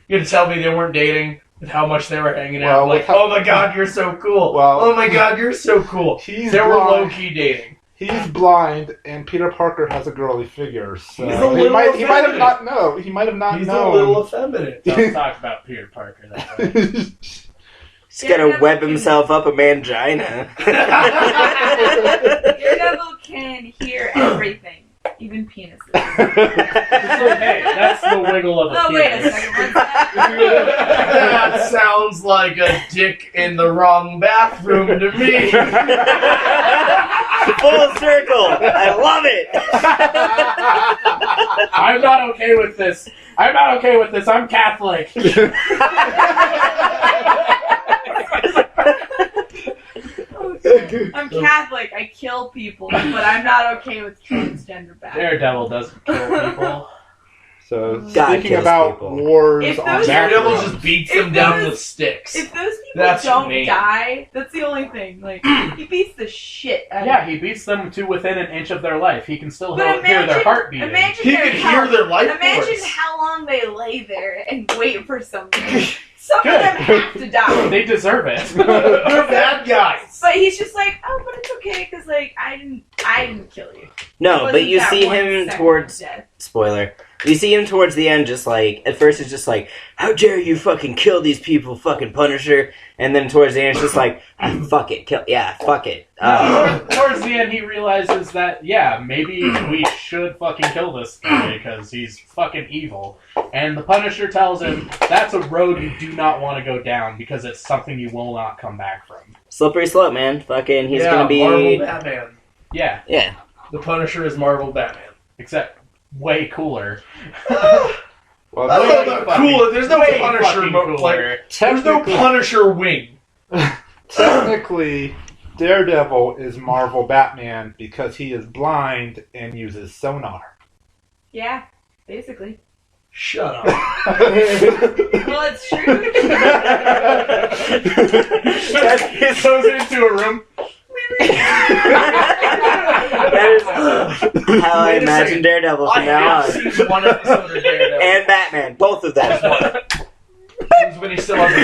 You gonna tell me they weren't dating with how much they were hanging out? Well, Like, with how- oh my god, you're so cool. Well- oh my god, you're so cool. He's They were blind. low-key dating. He's blind, and Peter Parker has a girly figure. So He's a he little might have effeminate. not know. He might have not He's known. a little effeminate. Don't talk about Peter Parker that way. He's gonna web himself up a mangina. Daredevil can hear everything, even penises. Hey, that's the wiggle of a Oh, wait a penis. second. What's that? That sounds like a dick in the wrong bathroom to me. Full circle. I love it. I'm not okay with this. I'm not okay with this. I'm Catholic. I'm Catholic. I kill people, but I'm not okay with transgender baths. Daredevil doesn't kill people. So God speaking kills about people. wars If on those- Daredevil backgrounds, just beats If them down those- with sticks. If those people That's don't humane. die, that's the only thing. Like, he beats the shit out Yeah, of he beats them to within an inch of their life. He can still But hear their imagine- heart beating. Imagine He their could hear health. their life Imagine force. how long they lay there and wait for something. Some of them have to die. They deserve it. They're bad guys. But he's just like, oh, but it's okay because like I didn't kill you. No, but Wasn't you that see 1 him second towards... of death. Spoiler. You see him towards the end just like... At first it's just like, how dare you fucking kill these people, fucking Punisher. And then towards the end it's just like, fuck it. Fuck it. Towards the end, he realizes that, yeah, maybe we should fucking kill this guy because he's fucking evil. And the Punisher tells him that's a road you do not want to go down because it's something you will not come back from. Slippery slope, man. Fucking, he's gonna be... Marvel Batman. Yeah, Yeah. The Punisher is Marvel Batman. except way cooler. Well, I don't know Way about cooler. There's no way Punisher fucking like, cooler. there's no Punisher wing. technically, Daredevil is Marvel Batman because he is blind and uses sonar. Yeah, basically. Shut up. Well, it's true. It goes into a room. That is how I Wait a imagine second. Daredevil I from now have on. seen one episode of Daredevil. And Batman, both of them. It was when he still has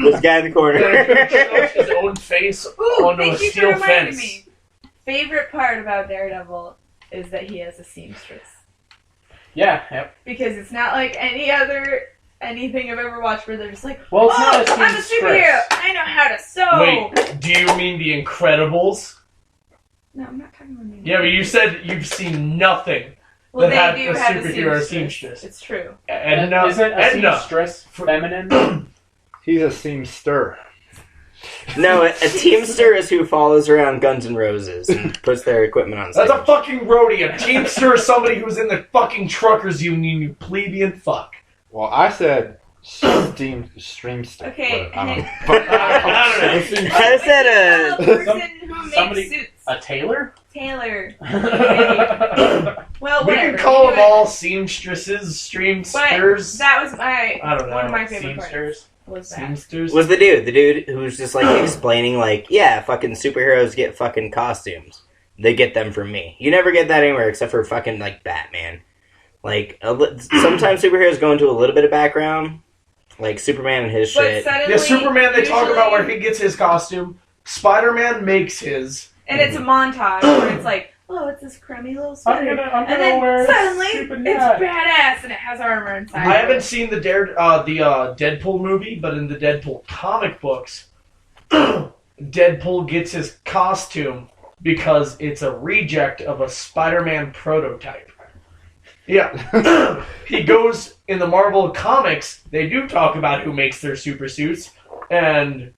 This guy in the corner. his own face Ooh, onto a thank you for steel reminding fence. me. Favorite part about Daredevil is that he has a seamstress. Yeah, yep. Because it's not like anything I've ever watched where they're just like, Well, it's not a I'm a seamstress. superhero. I know how to sew. Wait, do you mean The Incredibles? No, I'm not talking about me. Yeah, but you said you've seen nothing. Well, that they had do a have superhero a seamstress. It's true. Edna. Isn't a Edna. seamstress feminine? He's a seamster. No, a teamster is who follows around Guns N' Roses and puts their equipment on stage. That's a fucking roadie. A teamster is somebody who's in the fucking truckers union, you plebeian fuck. Well, I said streamster. Okay, but I don't know. I don't know. I said The person who somebody- makes suits. A tailor? Taylor. Well, Well, We whatever. can call them Anyway, all seamstresses, streamsters. That was my I don't know. one of my favorite parts. Seamsters? Was that. Seamsters. was the dude who was just like explaining like, yeah, fucking superheroes get fucking costumes. They get them from me. You never get that anywhere except for fucking like Batman. Like sometimes superheroes go into a little bit of background, like Superman and his But shit. suddenly, Yeah, Superman, they talk about where usually- he gets his costume. Spider-Man makes his. And it's a montage where it's like, oh, it's this crummy little sweater. I'm And gonna then wear a suddenly, stupid it's hat. badass and it has armor inside. I haven't seen the Deadpool movie, but in the Deadpool comic books, Deadpool gets his costume because it's a reject of a Spider-Man prototype. Yeah. He goes in the Marvel comics, they do talk about who makes their super suits, and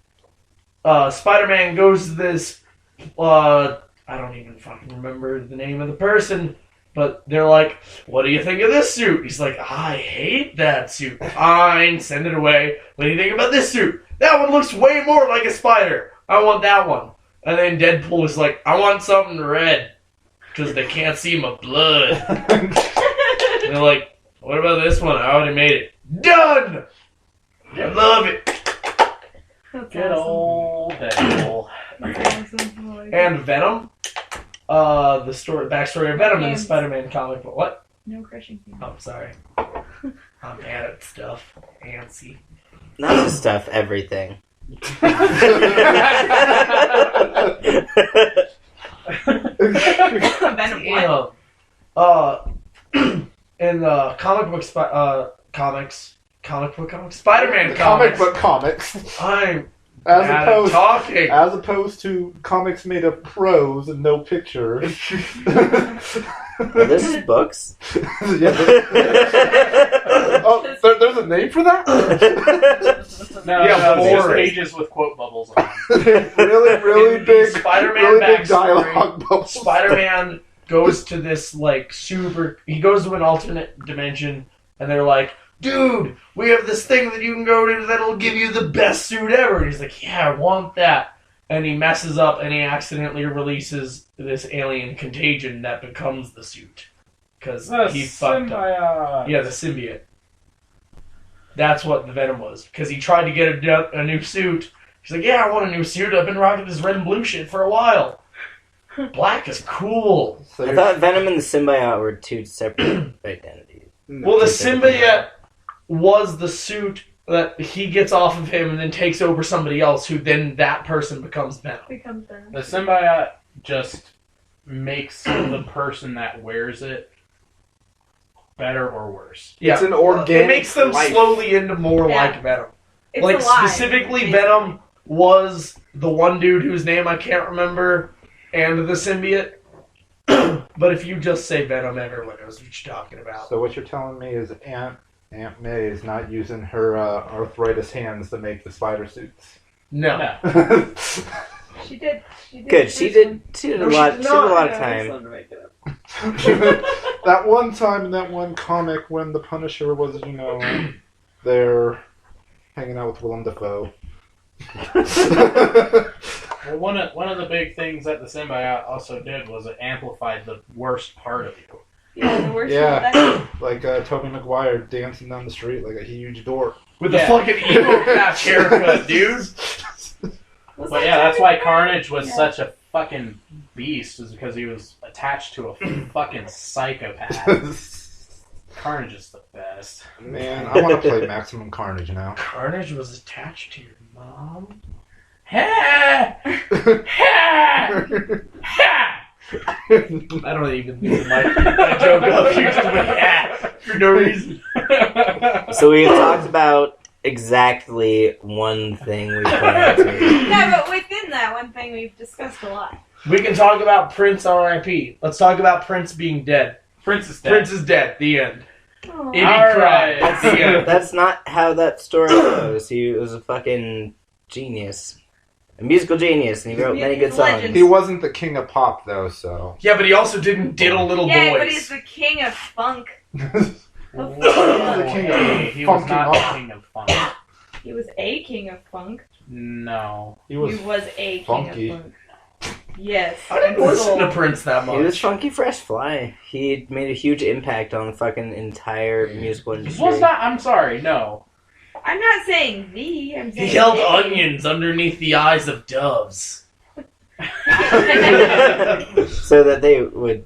Spider-Man goes to this, I don't even fucking remember the name of the person, but they're like, what do you think of this suit? He's like, I hate that suit. Fine, send it away. What do you think about this suit? That one looks way more like a spider. I want that one. And then Deadpool is like, I want something red, because they can't see my blood. And they're like, what about this one? I already made it. Done! I love it. That's Good awesome. old Deadpool. That's awesome. Oh, And Venom. The backstory of Venom in the Hands. Spider-Man comic book. What? No crushing. Oh, sorry. I'm bad at stuff. Antsy. Not just stuff, everything. Venom what? Damn. In the comic book Spider-Man Comic comics. book comics. I'm As bad at opposed, talking. as opposed to comics made of prose and no pictures. This is books. Yeah. Oh, there's a name for that? No, Yeah, no, it's just boring. pages with quote bubbles on. really In the big, Spider-Man really big backstory, dialogue bubbles. Spider-Man goes to this, like, he goes to an alternate dimension, and they're like, dude, we have this thing that you can go to that'll give you the best suit ever. And he's like, yeah, I want that. And he messes up, and he accidentally releases this alien contagion that becomes the suit. Because he fucked up. Yeah, the symbiote. That's what the Venom was. Because he tried to get a new suit. He's like, yeah, I want a new suit. I've been rocking this red and blue shit for a while. Black is cool. So I you're- thought Venom and the symbiote were two separate identities. Well, the symbiote was the suit that he gets off of him and then takes over somebody else, who then that person becomes Venom. The symbiote just makes the person that wears it better or worse. Yeah. It's an organic It makes them life. slowly into more Yeah. like Venom. It's Like, alive, specifically, basically. Venom was the one dude whose name I can't remember, and the symbiote. But if you just say Venom, everyone knows what you're talking about. So what you're telling me is Aunt May is not using her arthritis hands to make the spider suits. No. No. She did. Good. the She first one. did No, a she lot. did She did a not. lot of Yeah, time. it's fun to make it up. That one time in that one comic when the Punisher was, there hanging out with Willem Dafoe. Well, one of the big things that the symbiote also did was it amplified the worst part of you. Yeah, the worst Yeah. one. That's Like Tobey Maguire dancing down the street like a huge door. With Yeah. the fucking emo patch haircut, dude. But yeah, that's why Carnage was such a fucking beast, is because he was attached to a fucking psychopath. Carnage is the best. Man, I want to play Maximum Carnage now. Carnage was attached to your mom? Ha! Ha! Ha! I don't even think my joke up here just went for no reason. So we talked about exactly one thing we planned to. Yeah, but within that one thing, we've discussed a lot. We can talk about Prince R.I.P. Let's talk about Prince being dead. Prince is dead. Prince is dead. The end. Oh. Ibby All cried. right. The end. That's not how that story goes. He was a fucking genius. A musical genius, and he wrote many good songs. Legend. He wasn't the king of pop, though, so. Yeah, but he also didn't diddle little Yeah, boys. but he's the king of funk. No, The king of he was funky not rock. the king of funk. He was a king of funk. No. He was He was a funky. king of funk. Yes. I didn't and listen to soul. Prince that He was much. Funky Fresh Fly. He made a huge impact on the fucking entire musical industry. Was not. I'm sorry. No. I'm not saying the. I'm He saying held a. onions underneath the eyes of doves. So that they would.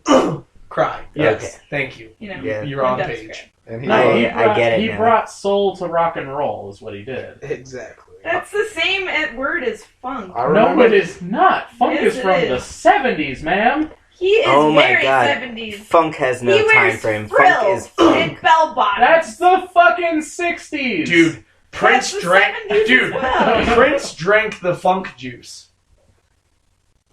Cry. Yes. Okay. Thank you. You know, Yeah. You're on Doves page. cry. And he No, was- I get it He now. brought soul to rock and roll, is what he did. Exactly. That's the same word as funk. I No, remember it is not. Funk Yes, is it from is. the 70s, ma'am. He is Oh my very God. 70s. Funk has no He time wears frame. Funk frills is funk. and bell bottoms. That's the fucking 60s. Dude, Prince That's the drank. 70s as Dude, well. Prince drank the funk juice.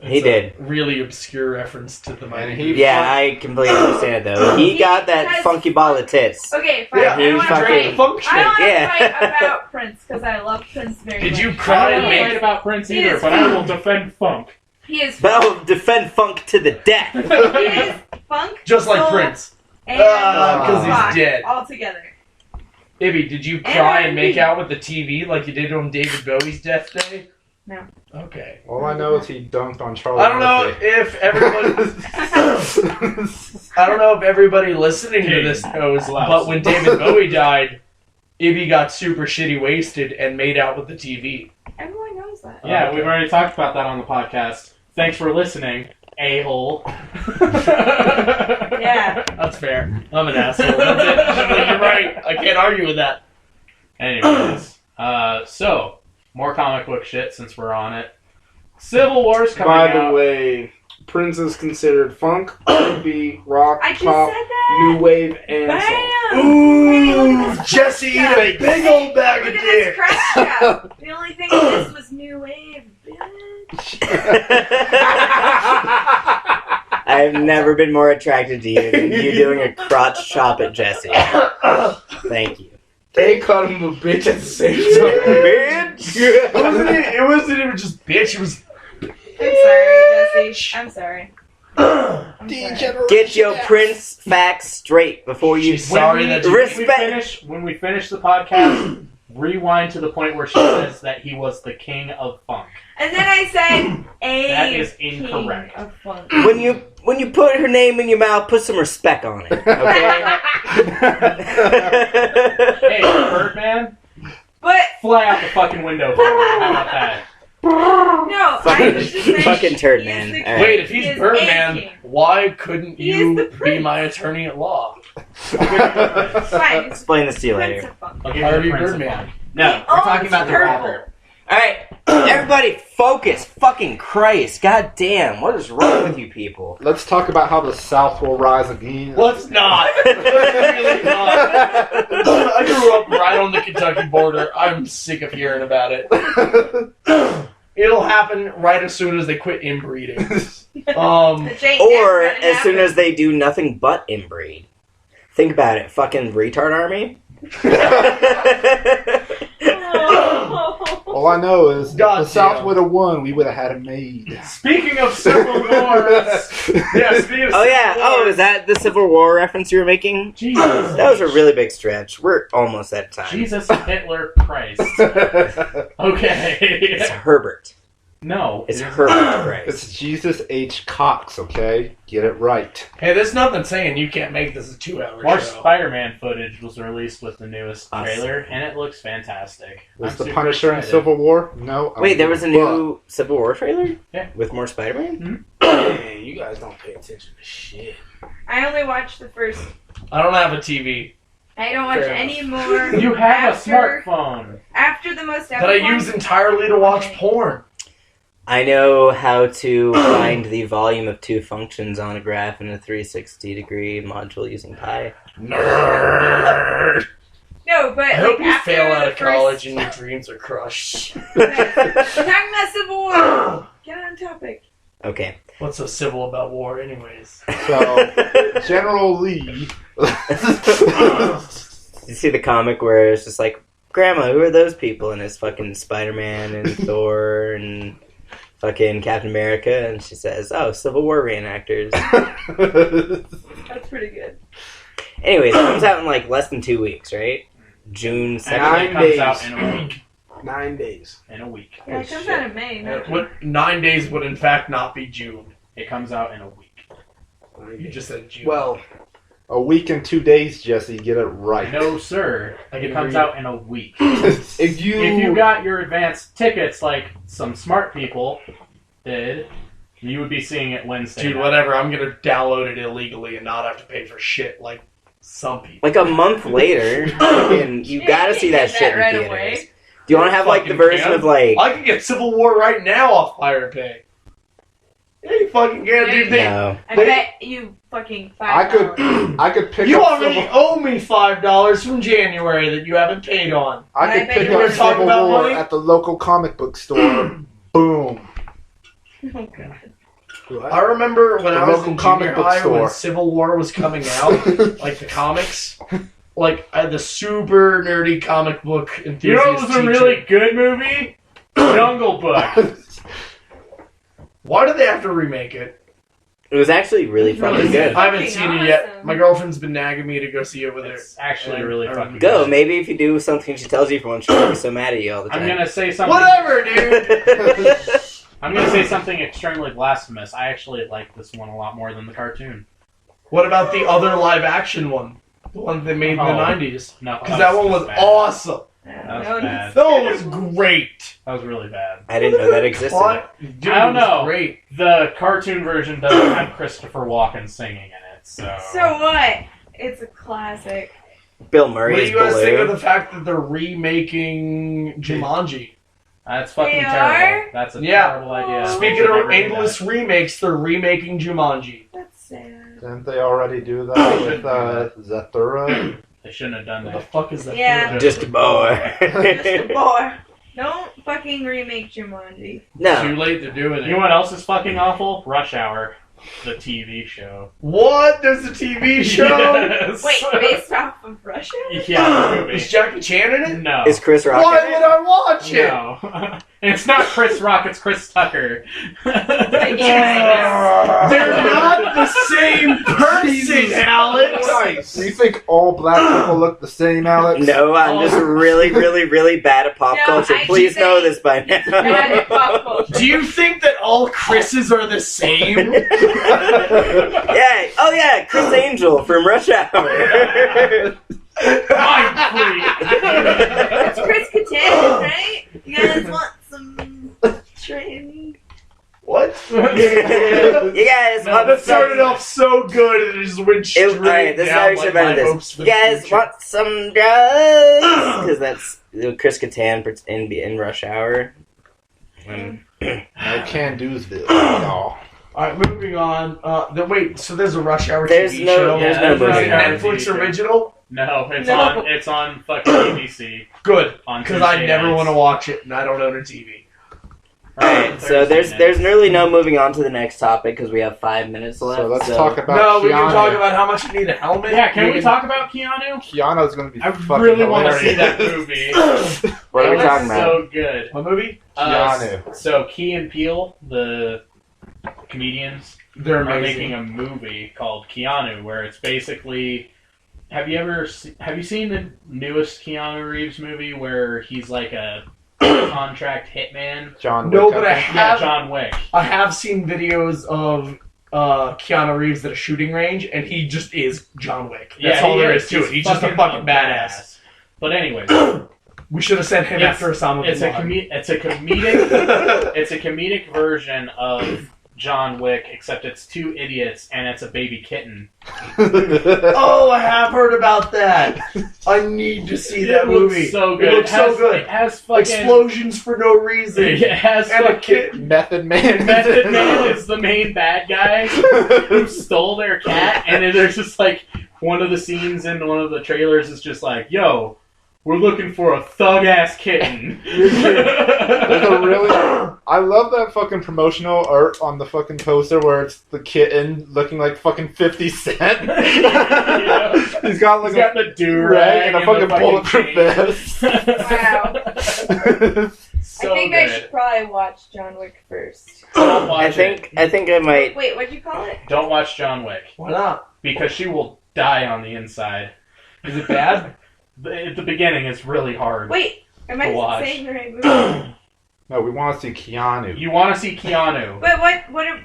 He It's did. a really obscure reference to the Mighty And he- Boosh. Yeah, I completely understand it though. He got that Because- funky ball of tits. Okay, fine. Yeah, I he don't want to fucking- fight. Funk I don't want to Yeah. fight about Prince because I love Prince very much. Did you I cry don't and want to make fight about Prince He either, is but I will defend funk. He is. But I'll defend funk to the death. He is funk. just like soul, Prince? And Because he's rock dead. all together. Ibby, did you And cry and make R&B. out with the TV like you did on David Bowie's death day? No. Okay. All I know is he dunked on Charlie I don't know Murphy. if everybody. I don't know if everybody listening to this knows, Louse. but when David Bowie died, Ibby got super shitty wasted and made out with the TV. Everyone knows that. Yeah, Okay. we've already talked about that on the podcast. Thanks for listening, a-hole. Yeah. That's fair. I'm an asshole. That's it. You're right. I can't argue with that. Anyways, so, more comic book shit since we're on it. Civil War's coming By out. the way, Prince is considered funk, R&B, rock, I just pop, said that. new wave, and soul. Bam! Ooh, Jesse, eat a big old bag Look of at this dick. crest strap. The only thing with this was new wave, bitch. I've never been more attracted to you than you doing a crotch chop at Jesse. Thank you. They called him a bitch at the same time. Bitch! It wasn't even just bitch. It was. I'm sorry, Jesse. I'm sorry. I'm sorry. Get your Prince facts straight before you. She's sorry that you- Respect. When we finish the podcast, rewind to the point where she says that he was the king of funk. And then I said a That is king incorrect. of funk. When you put her name in your mouth, put some respect on it. Okay. Hey, Birdman, But fly out the fucking window for me. How about that? No, I was just saying. Fucking turd, he man. is the All right. Wait, if He he's is Birdman, A-King. why couldn't He is you the be prince. my attorney at law? Fine. He's Explain this to you the later. Prince of Funk. I'll give Harvey you the Prince of Birdman. Funk. No, we're talking about the purple. rapper. Alright, everybody focus. Fucking Christ. God damn. What is wrong with you people? Let's talk about how the South will rise again. Let's not. Let's really not. I grew up right on the Kentucky border. I'm sick of hearing about it. It'll happen right as soon as they quit inbreeding. Which ain't Or never gonna as soon happen. as they do nothing but inbreed. Think about it. Fucking retard army. All I know is if God the South damn. would have won, we would have had it made. Speaking of Civil Wars. Yeah, speaking of Oh yeah. Civil Oh, War, is that the Civil War reference you were making? Jesus. That was a really big stretch. We're almost at time. Jesus, Hitler, Christ. It's Okay. Herbert. No. It's it is Herbert not. Christ. It's Jesus H. Cox, okay? Get it right. Hey, there's nothing saying you can't make this a 2-hour More show. Spider-Man footage was released with the newest Awesome. trailer, and it looks fantastic. Was I'm the super Punisher in excited. Civil War? No. I Wait, don't there was a give fuck. new Civil War trailer? Yeah. With more Spider-Man? Man, you guys don't pay attention to shit. I only watched the first. I don't have a TV I don't watch Fair any more. You have after, a smartphone. After the most that I epic use one. entirely to watch porn. I know how to find the volume of two functions on a graph in a 360-degree module using pi. Nerd. No, but I hope like, you after fail out the of college first- and your dreams are crushed. We're talking about Civil War. Get on topic. Okay. What's so civil about war, anyways? So, General Lee. You see the comic where it's just like, Grandma, who are those people? And it's fucking Spider-Man and Thor and fucking Captain America. And she says, oh, Civil War reenactors. That's pretty good. Anyways, it comes out in like less than 2 weeks, right? June 2nd. Actually, it 9 comes out days. in a week. 9 days. In a week. Yeah, it comes out in May. Uh, not what 9 days would in fact not be June. It comes out in a week. 9 You days. just said June. Well, A week and 2 days, Jesse. Get it right. No, sir. I It can comes read. out in a week. if If you got your advanced tickets like some smart people did, you would be seeing it Wednesday. Dude, night. whatever. I'm gonna download it illegally and not have to pay for shit like some people. Like a month later, fucking, you Yeah, gotta you see can that get shit that in right theaters. away. Do you want to have like the Fucking version can. of like... I can get Civil War right now off Pirate Bay. Yeah, you fucking can, dude. No. I bet you fucking $5. I could pick You up already Civil, owe me $5 from January that you haven't paid on. I I could bet pick you up wanna talk Civil about War money? at the local comic book store. Boom. Oh, God. I remember when The I was local in comic junior book high store. when Civil War was coming out, like the comics. Like, I had the super nerdy comic book enthusiast You know what was a teacher. really good movie? Jungle Book. Why did they have to remake it? It was actually really It was really fucking good. I haven't Fucking seen it yet. awesome. My girlfriend's been nagging me to go see it with her. It's actually really fucking Go, good. maybe if you do something she tells you for once, she'll be so mad at you all the I'm time. gonna say something. Whatever, dude! I'm gonna say something extremely blasphemous. I actually like this one a lot more than the cartoon. What about the other live action one? The one they made in the Oh. 90s? No, Because that one was bad. awesome. That was No, bad. That one was great. That was really bad. I didn't know that existed. What? Dude, I don't it was know. Great. The cartoon version doesn't have Christopher Walken singing in it, so. So what? It's a classic. Bill Murray What do is you guys think of Baloo. the fact that they're remaking Jumanji? That's fucking They terrible. are? That's a Yeah. terrible idea. Speaking Should never of do endless remakes, they're remaking Jumanji. That's sad. Didn't they already do that with Zathura? that. They shouldn't have done What the that. fuck is that? Yeah. for? Just a boy. Just a boy. Don't fucking remake Jumanji. Too No. late to do it. You know what else is fucking awful? Rush Hour, the TV show. What? There's a TV show? Yes. Wait, based off of Russia? Yeah, the movie. Is Jackie Chan in it? No. Is Chris Rock Why in would it? I watch it? No. It's not Chris Rock, it's Chris Tucker. Yeah. They're not the same person, Alex. Do you think all black people look the same, Alex? No, I'm just really, really, really bad at pop No, culture. I Please say- know this by now. Bad at pop culture. Do you think that all Chris's are the same? Yeah. Oh yeah, Chris Angel from Rush Hour. Mind It's Chris Kattan, right? You guys want some You guys want That started off so good and it just went straight Alright, this is how down you should like have my ended hopes this. for You the guys future. want some drugs? Because that's Chris Kattan in Rush Hour. No can-do'sville, y'all. Alright, moving on. Wait, so there's a Rush Hour There's TV no- show? there's no Is it movie. Netflix TV show. original? No, No. it's on fucking ABC. Good, On because I Tuesday never nights. want to watch it and I don't own a TV. Alright, so there's really no moving on to the next topic because we have 5 minutes left. So let's talk about No, we can Keanu. talk about how much you need a helmet. Yeah, can we talk about Keanu? Keanu's gonna be I fucking really want to see hilarious. that movie. What are we It was talking about? So good. What movie? Keanu. So Key and Peele, the comedians, They're are amazing. making a movie called Keanu, where it's basically. Have you seen the newest Keanu Reeves movie where he's like a contract hitman? John No, Wick, but I think. Yeah, have John Wick. I have seen videos of Keanu Reeves at a shooting range, and he just is John Wick. That's all there is to it. He's just a fucking badass. But anyways, We should have sent him Yes, after Osama bin it's a Laden. it's a comedic it's a comedic version of John Wick, except it's two idiots and it's a baby kitten. Oh, I have heard about that. I need to see that It looks movie. so good. It looks so good. It has fucking Explosions for no reason. It has And a fucking kitten. Method Man. Method Man is the main bad guy who stole their cat, and there's just like one of the scenes in one of the trailers is just like, "Yo, we're looking for a thug ass kitten." There's a really... I love that fucking promotional art on the fucking poster where it's the kitten looking like fucking 50 Cent. Yeah. He's got like He's got the do-rag rag and a fucking bulletproof chain. vest. Wow. So I think good. I should probably watch John Wick first. Don't watch I think I might. Wait, what'd you call it? Don't watch John Wick Why not? because she will die on the inside. Is it bad? At the beginning, it's really hard. Wait, am To watch. I saying the right movie? No, we want to see Keanu. You want to see Keanu? But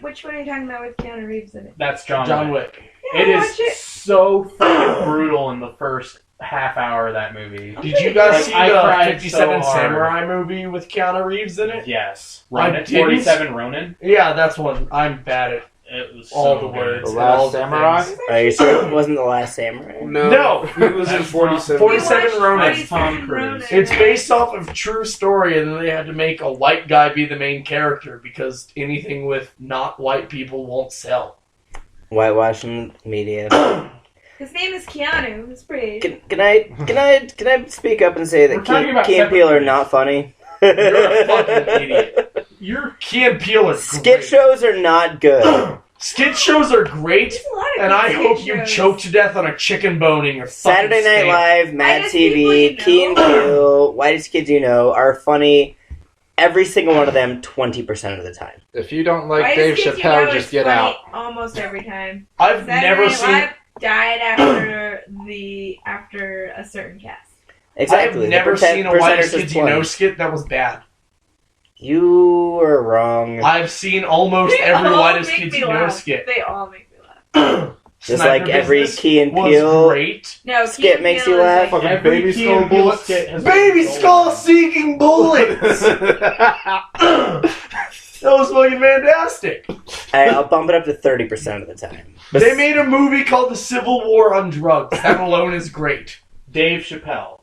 which one are you talking about with Keanu Reeves in it? That's John Wick. Wick. Yeah, It watch is so freaking brutal in the first half hour of that movie. Did you guys Like, see I the cried 57 so hard. Samurai movie with Keanu Reeves in it? Yes. I Ronin, didn't. 47 Ronin. Yeah, that's one. I'm bad at It was all so the good. words. The and Last all the Samurai? things. Are you sure it wasn't The Last Samurai? No. It was in That's 47. 47 You watched Ronin. That's Tom 47 Cruise. Ronin, It's right? based off of true story, and then they had to make a white guy be the main character because anything with not white people won't sell. Whitewashing media. His name is Keanu. It's pretty. Can I speak up and say We're that talking about Key and Peele are separate not funny? You're a fucking idiot. You're Key and Peele are Skit great. shows are not good. Skit shows are great, There's a lot of and good I skit hope you shows. choke to death on a chicken bone in your fucking Saturday Night steak. Live, Mad Whitest people TV, you Key and know. Peele, Whitest Kids You Know are funny. Every single one of them, 20% of the time. If you don't like Whitest Dave Kids You Chappelle, Know just is get funny out. Almost every time. I've Saturday never Night seen. Live died after a certain cast. Exactly. I've never The seen a percenters Whitest is Kids You Know 20. skit that was bad. You are wrong. I've seen almost They every all Whitest make Kids me You Know laugh. skit. They all make me laugh. Just Sniper like every Business Key and was Peele great. No, skit Key and makes Peele you is laugh. like- Fucking every baby Key skull and Peele bullets. skit has Baby been Skull golden. seeking bullets. That was fucking fantastic. I'll bump it up to 30% of the time. They made a movie called The Civil War on Drugs. That alone is great. Dave Chappelle.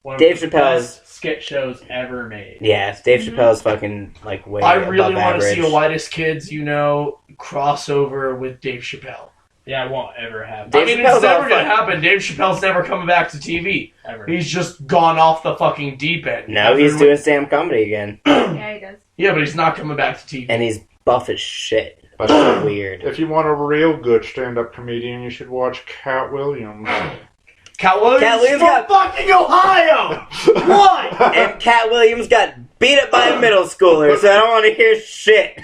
One of Dave the Chappelle's- best skit shows ever made. Yeah, Dave Chappelle's fucking like way I above really want to average. see a Whitest Kids You Know crossover with Dave Chappelle. Yeah, it won't ever happen. Dave I mean, Chappelle's it's never all going to fun. happen. Dave Chappelle's never coming back to TV. Ever. He's just gone off the fucking deep end. No, he's doing stand-up comedy again, Yeah, he does. Yeah, but he's not coming back to TV. and he's buff as shit. But So weird. if you want a real good stand-up comedian, you should watch Cat Williams. Cat Williams, Cat Williams from got- fucking Ohio! What? And Cat Williams got beat up by a middle schooler, so I don't want to hear shit.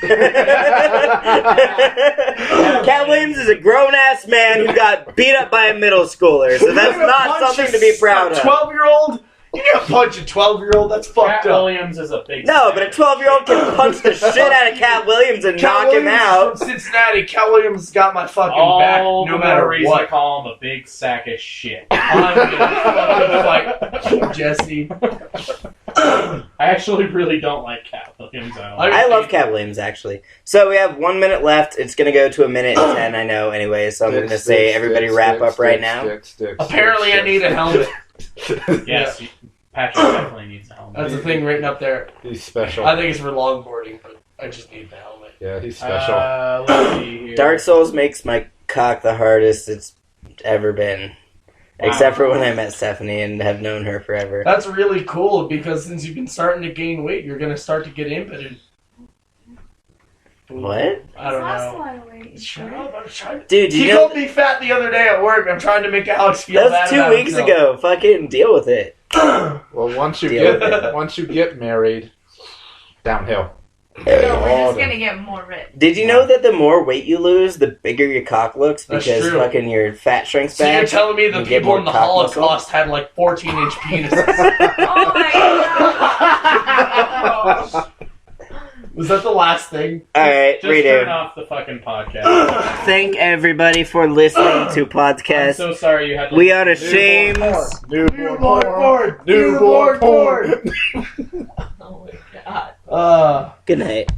Cat Williams is a grown-ass man who got beat up by a middle schooler, so that's You're gonna not punch something to be proud a of. 12-year-old? You can't punch a 12-year-old. That's Cat fucked up. Williams is a big. No, but a 12-year-old can punch the shit out of Cat Williams and Cat knock him Williams out. from Cincinnati. Cat Williams got my fucking all back the no more matter reason to what. call him a big sack of shit. I'm gonna fucking fight you, Jesse. I actually really don't like Cat Williams at all. I love Cat Williams, actually. So we have 1 minute left. It's going to go to 1:10, I know, anyway. So I'm going to say everybody wrap up right now. Apparently I need a helmet. Yes, Patrick definitely needs a helmet. That's the thing written up there. He's special. I think it's for longboarding, but I just need the helmet. Yeah, he's special. Let's see here. Dark Souls makes my cock the hardest it's ever been. Wow. Except for when I met Stephanie and have known her forever. That's really cool because since you've been starting to gain weight, you're going to start to get impotent. What? I don't Lost a know. lot of weight. Shut up, I'm trying to... Dude, He you know... called me fat the other day at work. I'm trying to make Alex feel That bad was 2 about weeks himself. ago. Fucking deal with it. Well, once you Deal get married, downhill. No, All we're just the- gonna get more ripped. Did you know that the more weight you lose, the bigger your cock looks? That's Because true. fucking your fat shrinks So you're back? telling me the You get people more in the cock muscle? Holocaust had like 14-inch penises? Oh my god! Was that the last thing? Alright, Just redo. turn off the fucking podcast. Thank everybody for listening to I'm podcast. so sorry you had to... We are ashamed. Newborn porn! Newborn porn! Oh my god. Good night.